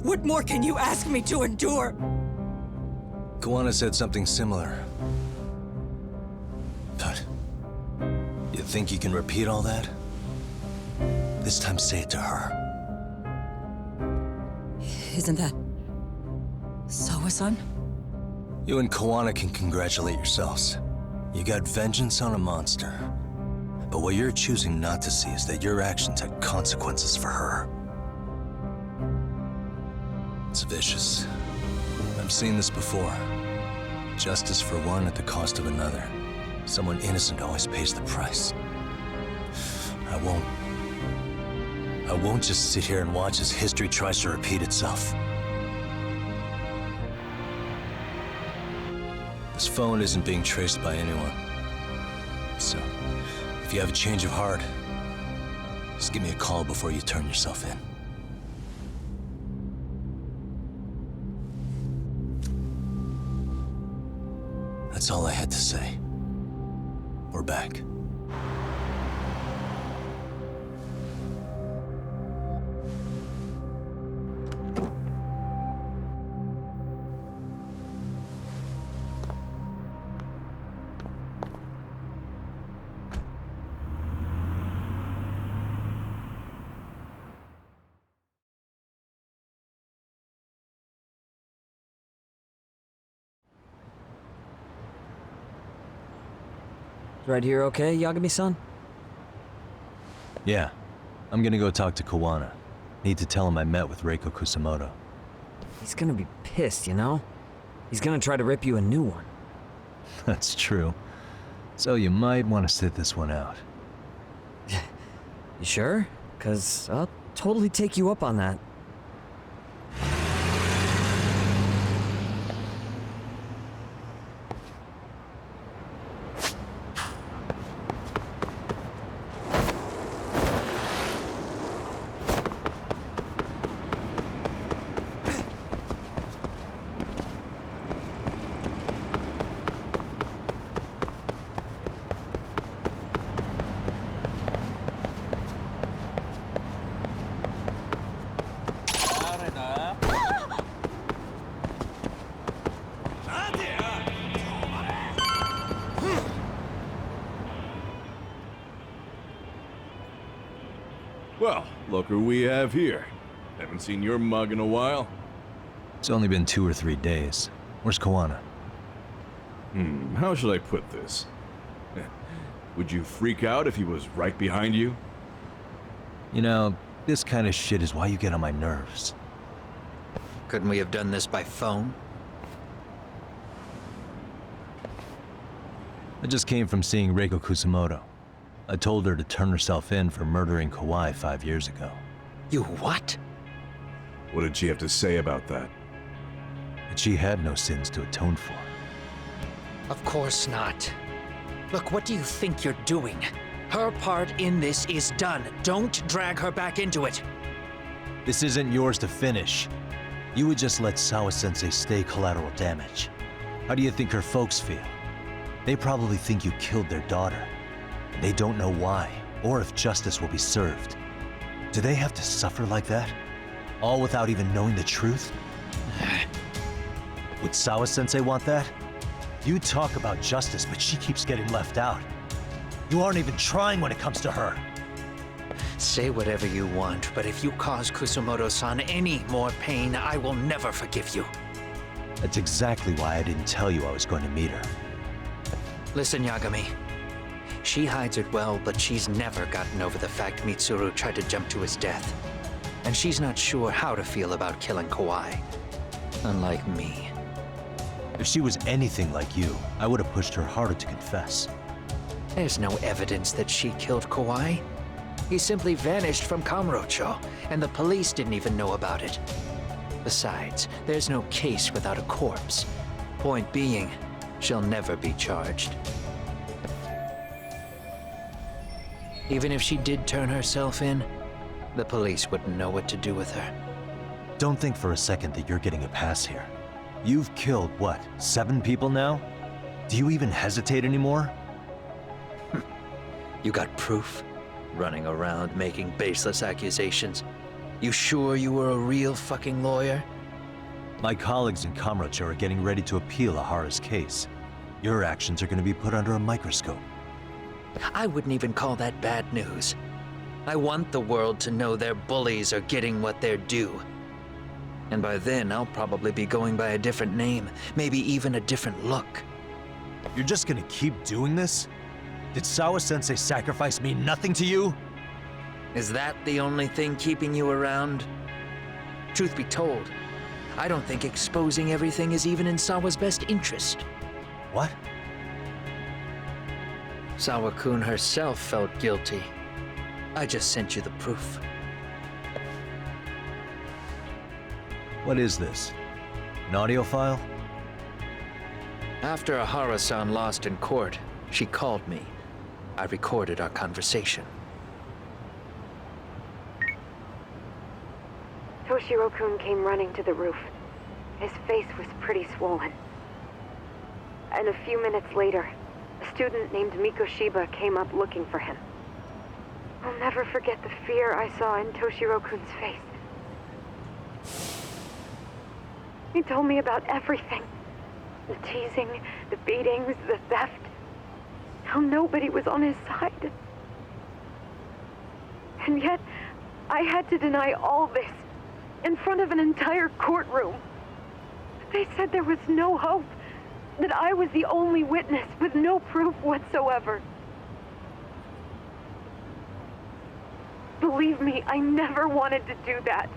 What more can you ask me to endure? Kawana said something similar. But you think you can repeat all that? This time say it to her. Isn't that Sawa-san? You and Kawana can congratulate yourselves. You got vengeance on a monster. But what you're choosing not to see is that your actions had consequences for her. It's vicious. I've seen this before. Justice for one at the cost of another. Someone innocent always pays the price. I won't just sit here and watch as history tries to repeat itself. This phone isn't being traced by anyone. So, if you have a change of heart, just give me a call before you turn yourself in. That's all I had to say. We're back. Right here okay, Yagami-san? Yeah. I'm gonna go talk to Kawana. Need to tell him I met with Reiko Kusumoto. He's gonna be pissed, you know? He's gonna try to rip you a new one. That's true. So you might want to sit this one out. You sure? 'Cause I'll totally take you up on that. Well, look who we have here. Haven't seen your mug in a while. It's only been 2 or 3 days. Where's Koana? How should I put this? Would you freak out if he was right behind you? You know, this kind of shit is why you get on my nerves. Couldn't we have done this by phone? I just came from seeing Reiko Kusamoto. I told her to turn herself in for murdering Kawhi 5 years ago. You what? What did she have to say about that? That she had no sins to atone for. Of course not. Look, what do you think you're doing? Her part in this is done. Don't drag her back into it. This isn't yours to finish. You would just let Sawa-sensei stay collateral damage. How do you think her folks feel? They probably think you killed their daughter. And they don't know why, or if justice will be served. Do they have to suffer like that? All without even knowing the truth? Would Sawa-sensei want that? You talk about justice, but she keeps getting left out. You aren't even trying when it comes to her. Say whatever you want, but if you cause Kusumoto-san any more pain, I will never forgive you. That's exactly why I didn't tell you I was going to meet her. Listen, Yagami. She hides it well, but she's never gotten over the fact Mitsuru tried to jump to his death. And she's not sure how to feel about killing Kawhi. Unlike me. If she was anything like you, I would have pushed her harder to confess. There's no evidence that she killed Kawhi. He simply vanished from Kamurocho, and the police didn't even know about it. Besides, there's no case without a corpse. Point being, she'll never be charged. Even if she did turn herself in, the police wouldn't know what to do with her. Don't think for a second that you're getting a pass here. You've killed, what, 7 people now? Do you even hesitate anymore? You got proof? Running around making baseless accusations. You sure you were a real fucking lawyer? My colleagues in Kamurocho are getting ready to appeal Ahara's case. Your actions are going to be put under a microscope. I wouldn't even call that bad news. I want the world to know their bullies are getting what they're due. And by then, I'll probably be going by a different name, maybe even a different look. You're just gonna keep doing this? Did Sawa-sensei sacrifice mean nothing to you? Is that the only thing keeping you around? Truth be told, I don't think exposing everything is even in Sawa's best interest. What? Sawa-kun herself felt guilty. I just sent you the proof. What is this? An audio file? After Ahara-san lost in court, she called me. I recorded our conversation. Toshiro-kun came running to the roof. His face was pretty swollen. And a few minutes later, a student named Mikoshiba came up looking for him. I'll never forget the fear I saw in Toshiro-kun's face. He told me about everything. The teasing, the beatings, the theft. How nobody was on his side. And yet, I had to deny all this in front of an entire courtroom. They said there was no hope, that I was the only witness with no proof whatsoever. Believe me, I never wanted to do that.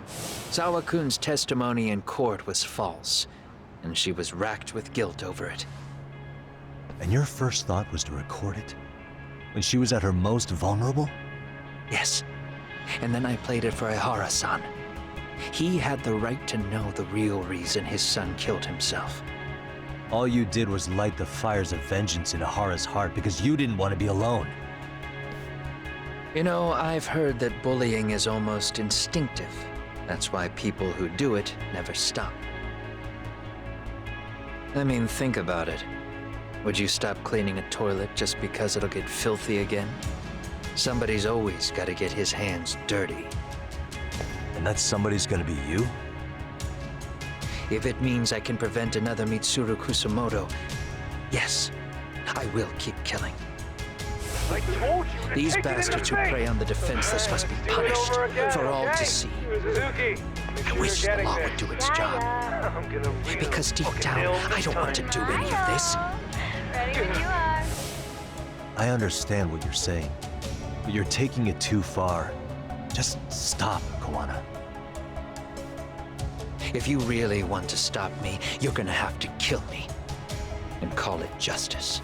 Sawa-kun's testimony in court was false, and she was racked with guilt over it. And your first thought was to record it? When she was at her most vulnerable? Yes. And then I played it for Ahara-san. He had the right to know the real reason his son killed himself. All you did was light the fires of vengeance in Ahara's heart because you didn't want to be alone. You know, I've heard that bullying is almost instinctive. That's why people who do it never stop. I mean, think about it. Would you stop cleaning a toilet just because it'll get filthy again? Somebody's always got to get his hands dirty. And that somebody's gonna be you? If it means I can prevent another Mitsuru Kusumoto, yes, I will keep killing. These bastards who prey on the defenseless must be punished for all to see. I wish the law would do its job. Because deep down, I don't want to do any of this. Ready when you are. I understand what you're saying, but you're taking it too far. Just stop, Kawana. If you really want to stop me, you're gonna have to kill me. And call it justice.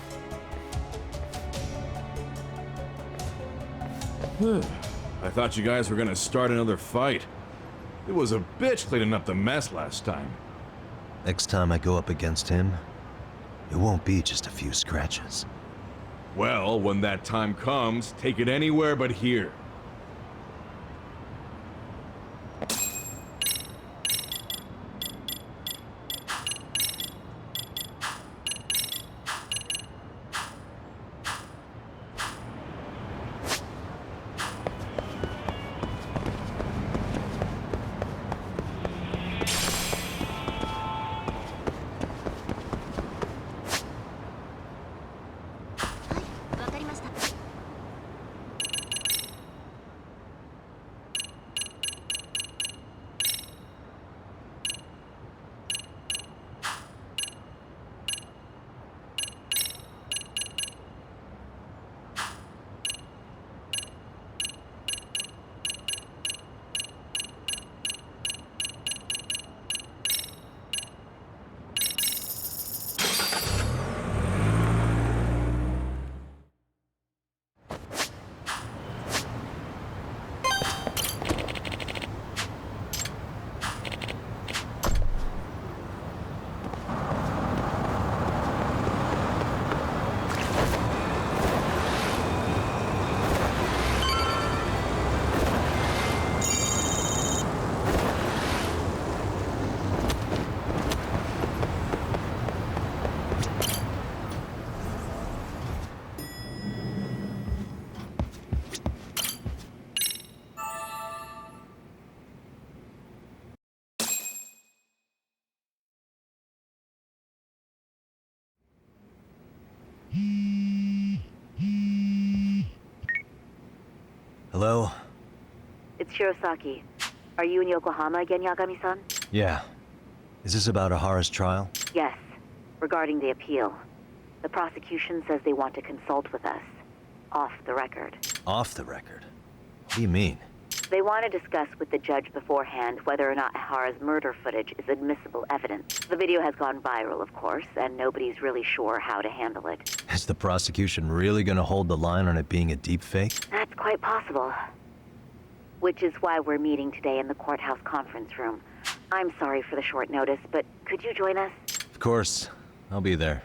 I thought you guys were gonna start another fight. It was a bitch cleaning up the mess last time. Next time I go up against him, it won't be just a few scratches. Well, when that time comes, take it anywhere but here. Hello? It's Shirosaki. Are you in Yokohama again, Yagami-san? Yeah. Is this about Ahara's trial? Yes. Regarding the appeal. The prosecution says they want to consult with us. Off the record. Off the record? What do you mean? They want to discuss with the judge beforehand whether or not Ahara's murder footage is admissible evidence. The video has gone viral, of course, and nobody's really sure how to handle it. Is the prosecution really gonna hold the line on it being a deepfake? That's quite possible. Which is why we're meeting today in the courthouse conference room. I'm sorry for the short notice, but could you join us? Of course. I'll be there.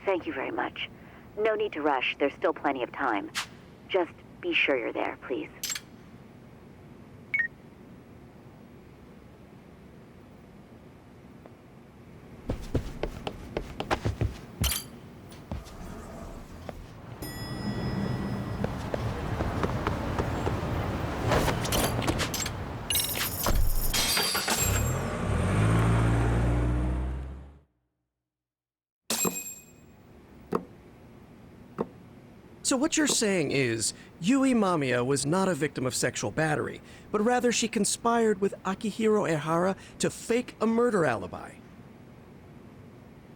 Thank you very much. No need to rush. There's still plenty of time. Just be sure you're there, please. So what you're saying is, Yui Mamiya was not a victim of sexual battery, but rather she conspired with Akihiro Ehara to fake a murder alibi.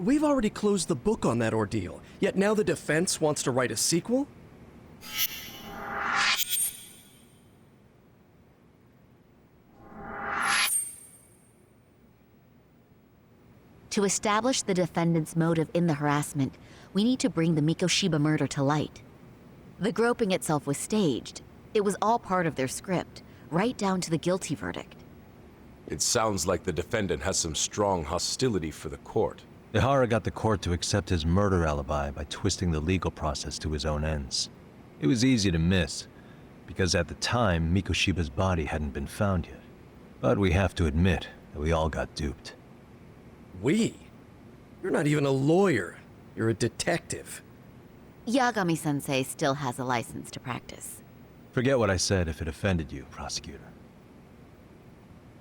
We've already closed the book on that ordeal, yet now the defense wants to write a sequel? To establish the defendant's motive in the harassment, we need to bring the Mikoshiba murder to light. The groping itself was staged. It was all part of their script, right down to the guilty verdict. It sounds like the defendant has some strong hostility for the court. Ehara got the court to accept his murder alibi by twisting the legal process to his own ends. It was easy to miss, because at the time, Mikoshiba's body hadn't been found yet. But we have to admit that we all got duped. We? You're not even a lawyer. You're a detective. Yagami-sensei still has a license to practice. Forget what I said if it offended you, prosecutor.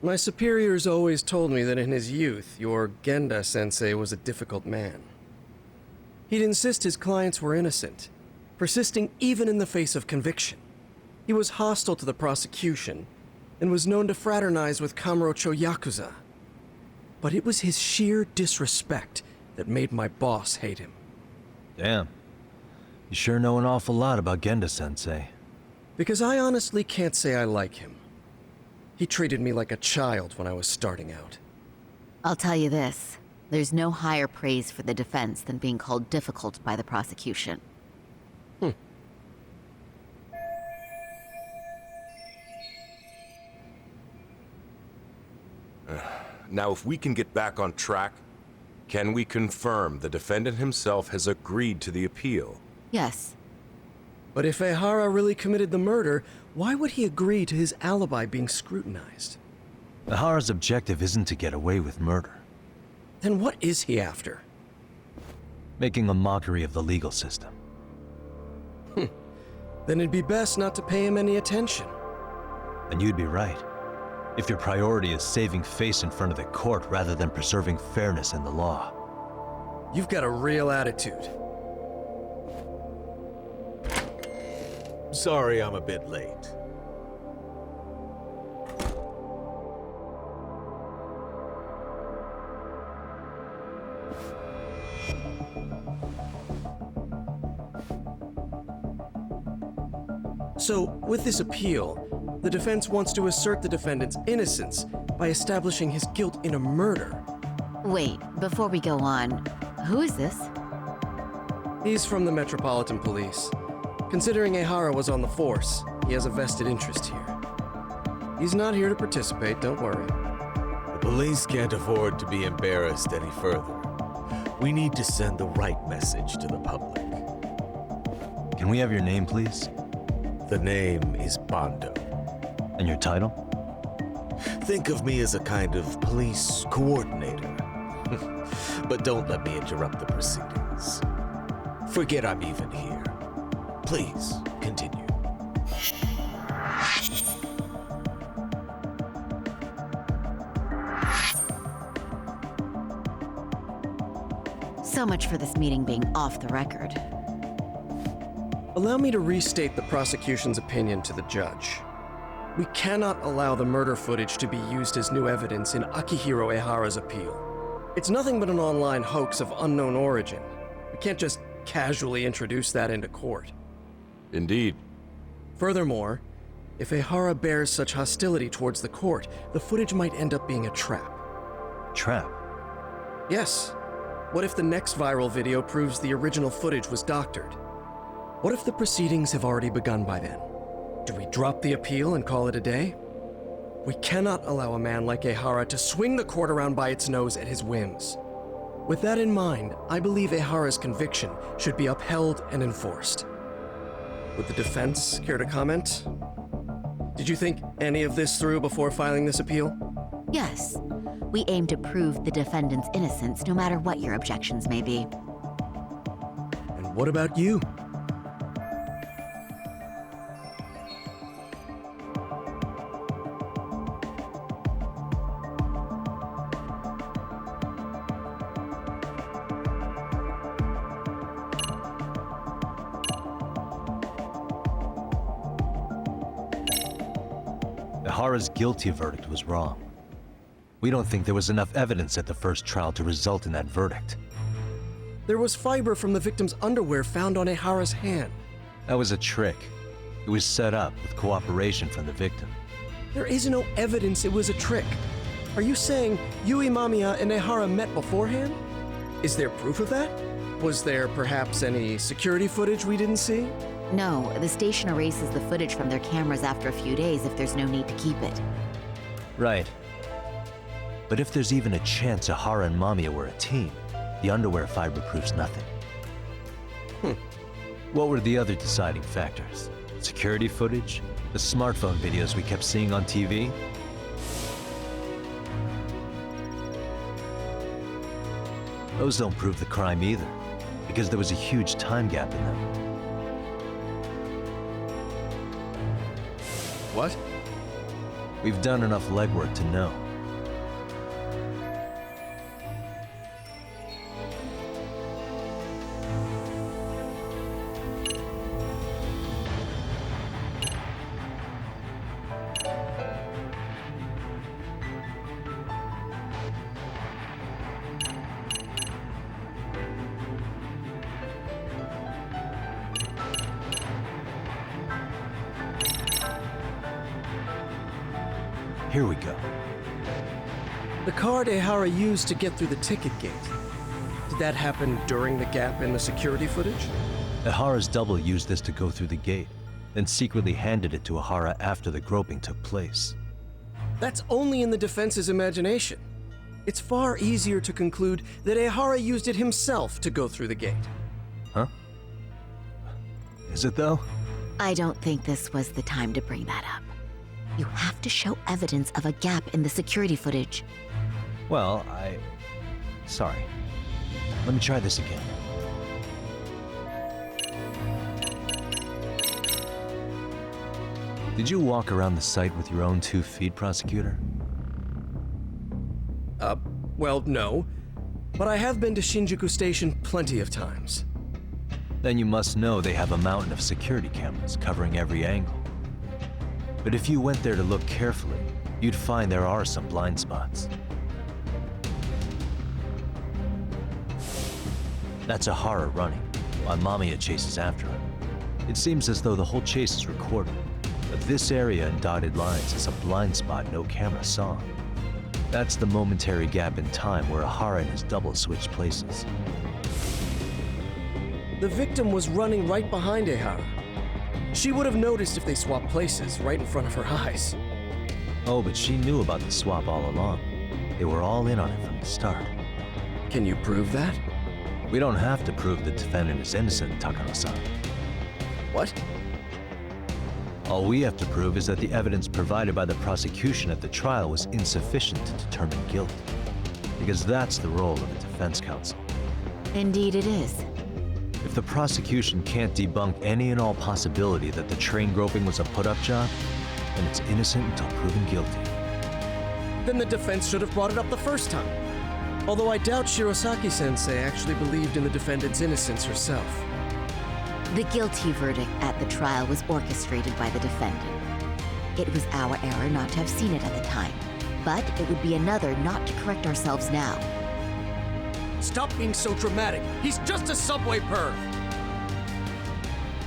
My superiors always told me that in his youth, your Genda-sensei was a difficult man. He'd insist his clients were innocent, persisting even in the face of conviction. He was hostile to the prosecution and was known to fraternize with Kamurocho Yakuza. But it was his sheer disrespect that made my boss hate him. Damn. You sure know an awful lot about Genda-sensei. Because I honestly can't say I like him. He treated me like a child when I was starting out. I'll tell you this. There's no higher praise for the defense than being called difficult by the prosecution. Now, if we can get back on track, can we confirm the defendant himself has agreed to the appeal? Yes. But if Ehara really committed the murder, why would he agree to his alibi being scrutinized? Ehara's objective isn't to get away with murder. Then what is he after? Making a mockery of the legal system. Then it'd be best not to pay him any attention. And you'd be right. If your priority is saving face in front of the court rather than preserving fairness in the law. You've got a real attitude. Sorry I'm a bit late. So, with this appeal, the defense wants to assert the defendant's innocence by establishing his guilt in a murder. Wait, before we go on, who is this? He's from the Metropolitan Police. Considering Ehara was on the force, he has a vested interest here. He's not here to participate, don't worry. The police can't afford to be embarrassed any further. We need to send the right message to the public. Can we have your name, please? The name is Bondo. And your title? Think of me as a kind of police coordinator. But don't let me interrupt the proceedings. Forget I'm even here. Please, continue. So much for this meeting being off the record. Allow me to restate the prosecution's opinion to the judge. We cannot allow the murder footage to be used as new evidence in Akihiro Ehara's appeal. It's nothing but an online hoax of unknown origin. We can't just casually introduce that into court. Indeed. Furthermore, if Ehara bears such hostility towards the court, the footage might end up being a trap. Trap? Yes. What if the next viral video proves the original footage was doctored? What if the proceedings have already begun by then? Do we drop the appeal and call it a day? We cannot allow a man like Ehara to swing the court around by its nose at his whims. With that in mind, I believe Ehara's conviction should be upheld and enforced. Would the defense care to comment? Did you think any of this through before filing this appeal? Yes. We aim to prove the defendant's innocence no matter what your objections may be. And what about you? Ehara's guilty verdict was wrong. We don't think there was enough evidence at the first trial to result in that verdict. There was fiber from the victim's underwear found on Ehara's hand. That was a trick. It was set up with cooperation from the victim. There is no evidence it was a trick. Are you saying Yui Mamiya and Ehara met beforehand? Is there proof of that? Was there perhaps any security footage we didn't see? No, the station erases the footage from their cameras after a few days if there's no need to keep it. Right. But if there's even a chance Ehara and Mamiya were a team, the underwear fiber proves nothing. What were the other deciding factors? Security footage? The smartphone videos we kept seeing on TV? Those don't prove the crime either, because there was a huge time gap in them. What? We've done enough legwork to know. Here we go. The card Ehara used to get through the ticket gate. Did that happen during the gap in the security footage? Ehara's double used this to go through the gate, then secretly handed it to Ehara after the groping took place. That's only in the defense's imagination. It's far easier to conclude that Ehara used it himself to go through the gate. Huh? Is it though? I don't think this was the time to bring that up. You have to show evidence of a gap in the security footage. Well, Sorry. Let me try this again. Did you walk around the site with your own 2 feet, prosecutor? Well, no. But I have been to Shinjuku Station plenty of times. Then you must know they have a mountain of security cameras covering every angle. But if you went there to look carefully, you'd find there are some blind spots. That's Ehara running, while Mamiya chases after him. It seems as though the whole chase is recorded, but this area in dotted lines is a blind spot no camera saw. That's the momentary gap in time where Ehara and his double switched places. The victim was running right behind Ehara. She would have noticed if they swapped places right in front of her eyes. Oh, but she knew about the swap all along. They were all in on it from the start. Can you prove that? We don't have to prove the defendant is innocent, Takano-san. What? All we have to prove is that the evidence provided by the prosecution at the trial was insufficient to determine guilt. Because that's the role of a defense counsel. Indeed it is. If the prosecution can't debunk any and all possibility that the train groping was a put-up job, then it's innocent until proven guilty. Then the defense should have brought it up the first time. Although I doubt Shirosaki-sensei actually believed in the defendant's innocence herself. The guilty verdict at the trial was orchestrated by the defendant. It was our error not to have seen it at the time, but it would be another not to correct ourselves now. Stop being so dramatic. He's just a subway perv.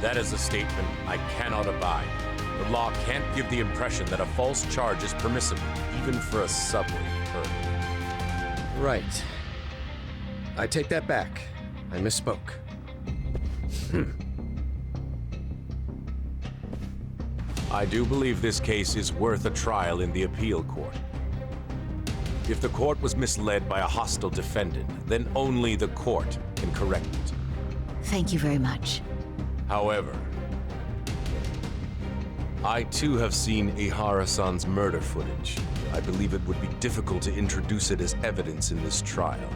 That is a statement I cannot abide. The law can't give the impression that a false charge is permissible, even for a subway perv. Right. I take that back. I misspoke. I do believe this case is worth a trial in the appeal court. If the court was misled by a hostile defendant, then only the court can correct it. Thank you very much. However, I too have seen Ehara-san's murder footage. I believe it would be difficult to introduce it as evidence in this trial.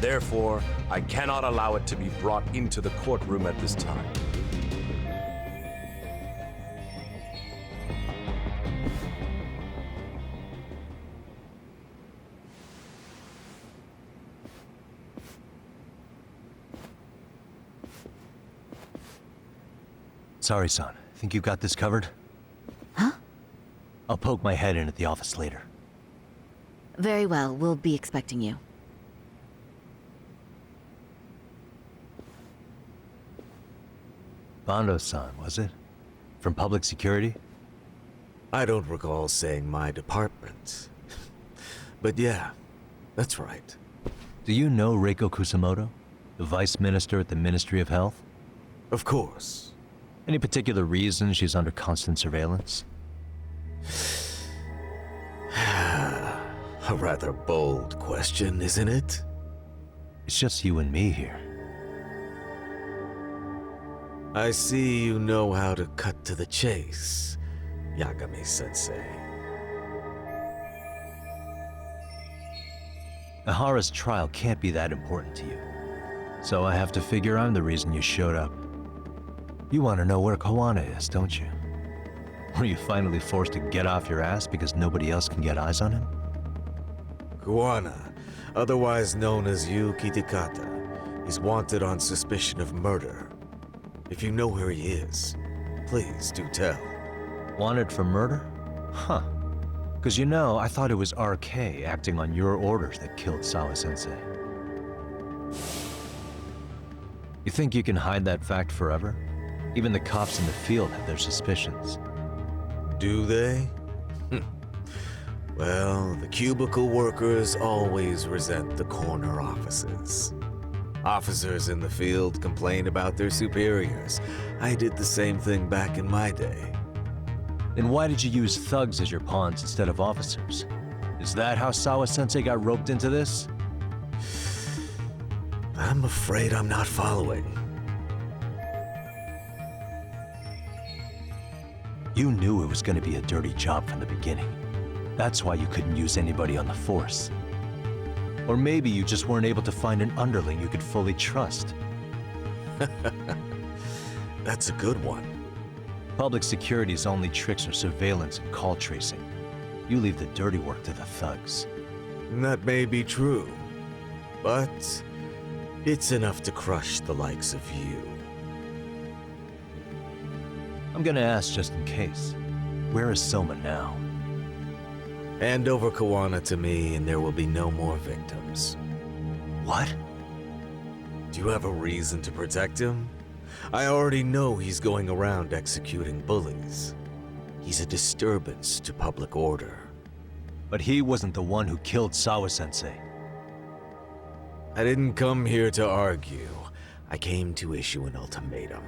Therefore, I cannot allow it to be brought into the courtroom at this time. Sorry, son. Think you got this covered? Huh? I'll poke my head in at the office later. Very well, we'll be expecting you. Bando-san, was it? From public security? I don't recall saying my department. But yeah, that's right. Do you know Reiko Kusamoto? The Vice Minister at the Ministry of Health? Of course. Any particular reason she's under constant surveillance? A rather bold question, isn't it? It's just you and me here. I see you know how to cut to the chase, Yagami-sensei. Ehara's trial can't be that important to you. So I have to figure I'm the reason you showed up. You want to know where Kawana is, don't you? Were you finally forced to get off your ass because nobody else can get eyes on him? Kawana, otherwise known as Yu Kitakata, is wanted on suspicion of murder. If you know where he is, please do tell. Wanted for murder? Huh. Because you know, I thought it was RK acting on your orders that killed Sawa-sensei. You think you can hide that fact forever? Even the cops in the field have their suspicions. Do they? Well, the cubicle workers always resent the corner offices. Officers in the field complain about their superiors. I did the same thing back in my day. Then why did you use thugs as your pawns instead of officers? Is that how Sawa-sensei got roped into this? I'm afraid I'm not following. You knew it was going to be a dirty job from the beginning. That's why you couldn't use anybody on the force. Or maybe you just weren't able to find an underling you could fully trust. That's a good one. Public security's only tricks are surveillance and call tracing. You leave the dirty work to the thugs. That may be true, but it's enough to crush the likes of you. I'm gonna ask just in case. Where is Soma now? Hand over Kawana to me and there will be no more victims. What? Do you have a reason to protect him? I already know he's going around executing bullies. He's a disturbance to public order. But he wasn't the one who killed Sawa-sensei. I didn't come here to argue. I came to issue an ultimatum.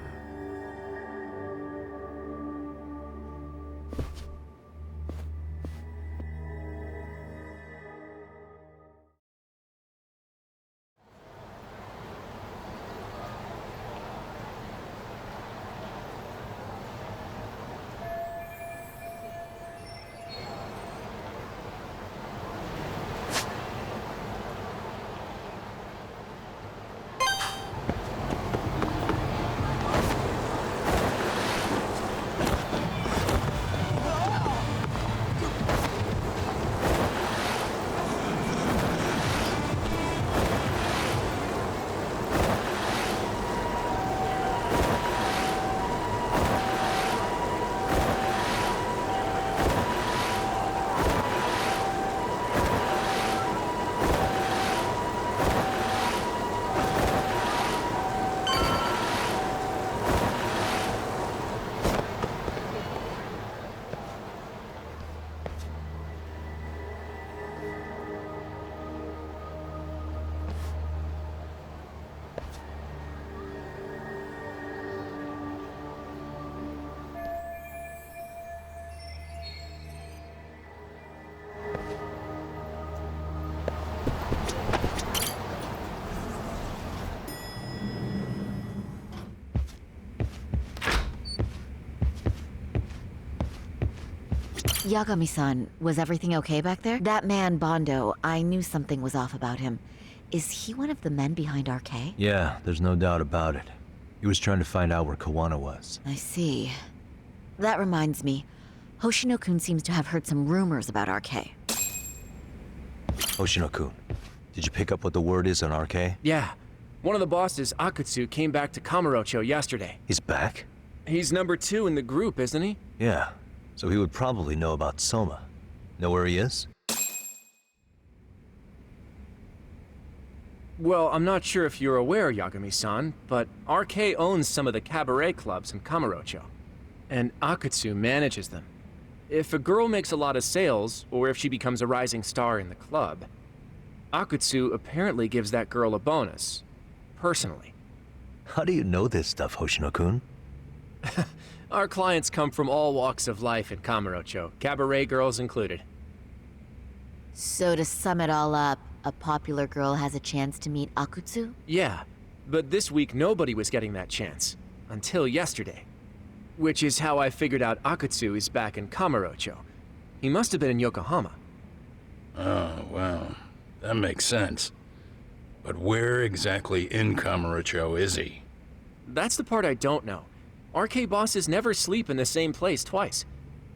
Yagami-san, was everything okay back there? That man, Bondo, I knew something was off about him. Is he one of the men behind RK? Yeah, there's no doubt about it. He was trying to find out where Kawana was. I see. That reminds me. Hoshino-kun seems to have heard some rumors about RK. Hoshino-kun, did you pick up what the word is on RK? Yeah. One of the bosses, Akutsu, came back to Kamurocho yesterday. He's back? He's number 2 in the group, isn't he? Yeah. So he would probably know about Soma. Know where he is? Well, I'm not sure if you're aware, Yagami-san, but RK owns some of the cabaret clubs in Kamurocho, and Akutsu manages them. If a girl makes a lot of sales, or if she becomes a rising star in the club, Akutsu apparently gives that girl a bonus, personally. How do you know this stuff, Hoshino-kun? Our clients come from all walks of life in Kamurocho, cabaret girls included. So to sum it all up, a popular girl has a chance to meet Akutsu? Yeah, but this week nobody was getting that chance. Until yesterday. Which is how I figured out Akutsu is back in Kamurocho. He must have been in Yokohama. Oh, well, that makes sense. But where exactly in Kamurocho is he? That's the part I don't know. RK bosses never sleep in the same place twice.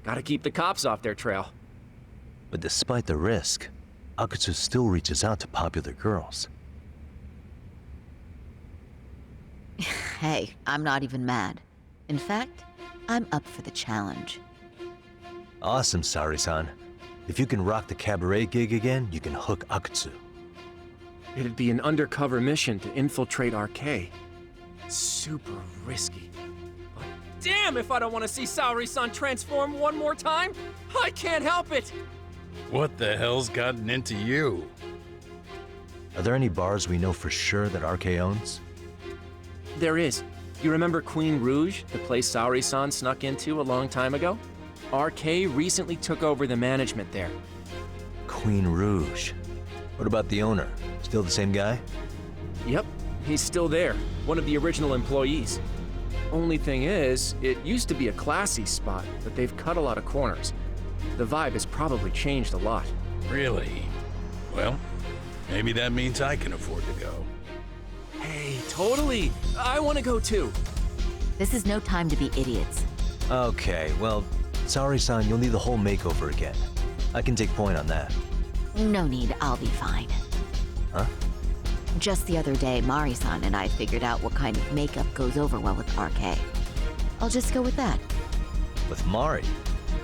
Gotta keep the cops off their trail. But despite the risk, Akutsu still reaches out to popular girls. Hey, I'm not even mad. In fact, I'm up for the challenge. Awesome, Sari-san. If you can rock the cabaret gig again, you can hook Akutsu. It'd be an undercover mission to infiltrate RK. Super risky. But damn if I don't want to see Saori-san transform one more time! I can't help it! What the hell's gotten into you? Are there any bars we know for sure that RK owns? There is. You remember Queen Rouge, the place Saori-san snuck into a long time ago? RK recently took over the management there. Queen Rouge. What about the owner? Still the same guy? Yep, he's still there, one of the original employees. Only thing is, it used to be a classy spot, but they've cut a lot of corners. The vibe has probably changed a lot. Really? Well, maybe that means I can afford to go. Hey, totally! I want to go too! This is no time to be idiots. Okay, well, sorry-san, you'll need the whole makeover again. I can take point on that. No need, I'll be fine. Huh? Just the other day, Mari-san and I figured out what kind of makeup goes over well with RK. I'll just go with that. With Mari?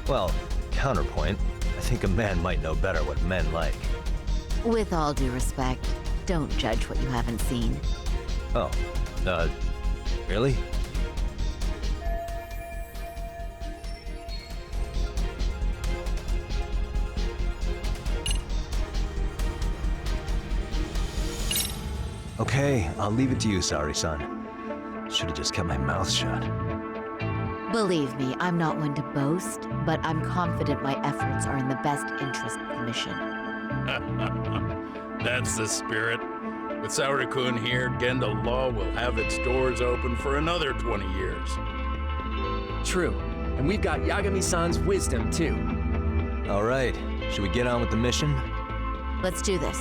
Well, counterpoint, I think a man might know better what men like. With all due respect, don't judge what you haven't seen. Oh, really? Okay, I'll leave it to you, Saori-san. Should've just kept my mouth shut. Believe me, I'm not one to boast, but I'm confident my efforts are in the best interest of the mission. That's the spirit. With Saori-kun here, Genda Law will have its doors open for another 20 years. True. And we've got Yagami-san's wisdom, too. All right, should we get on with the mission? Let's do this.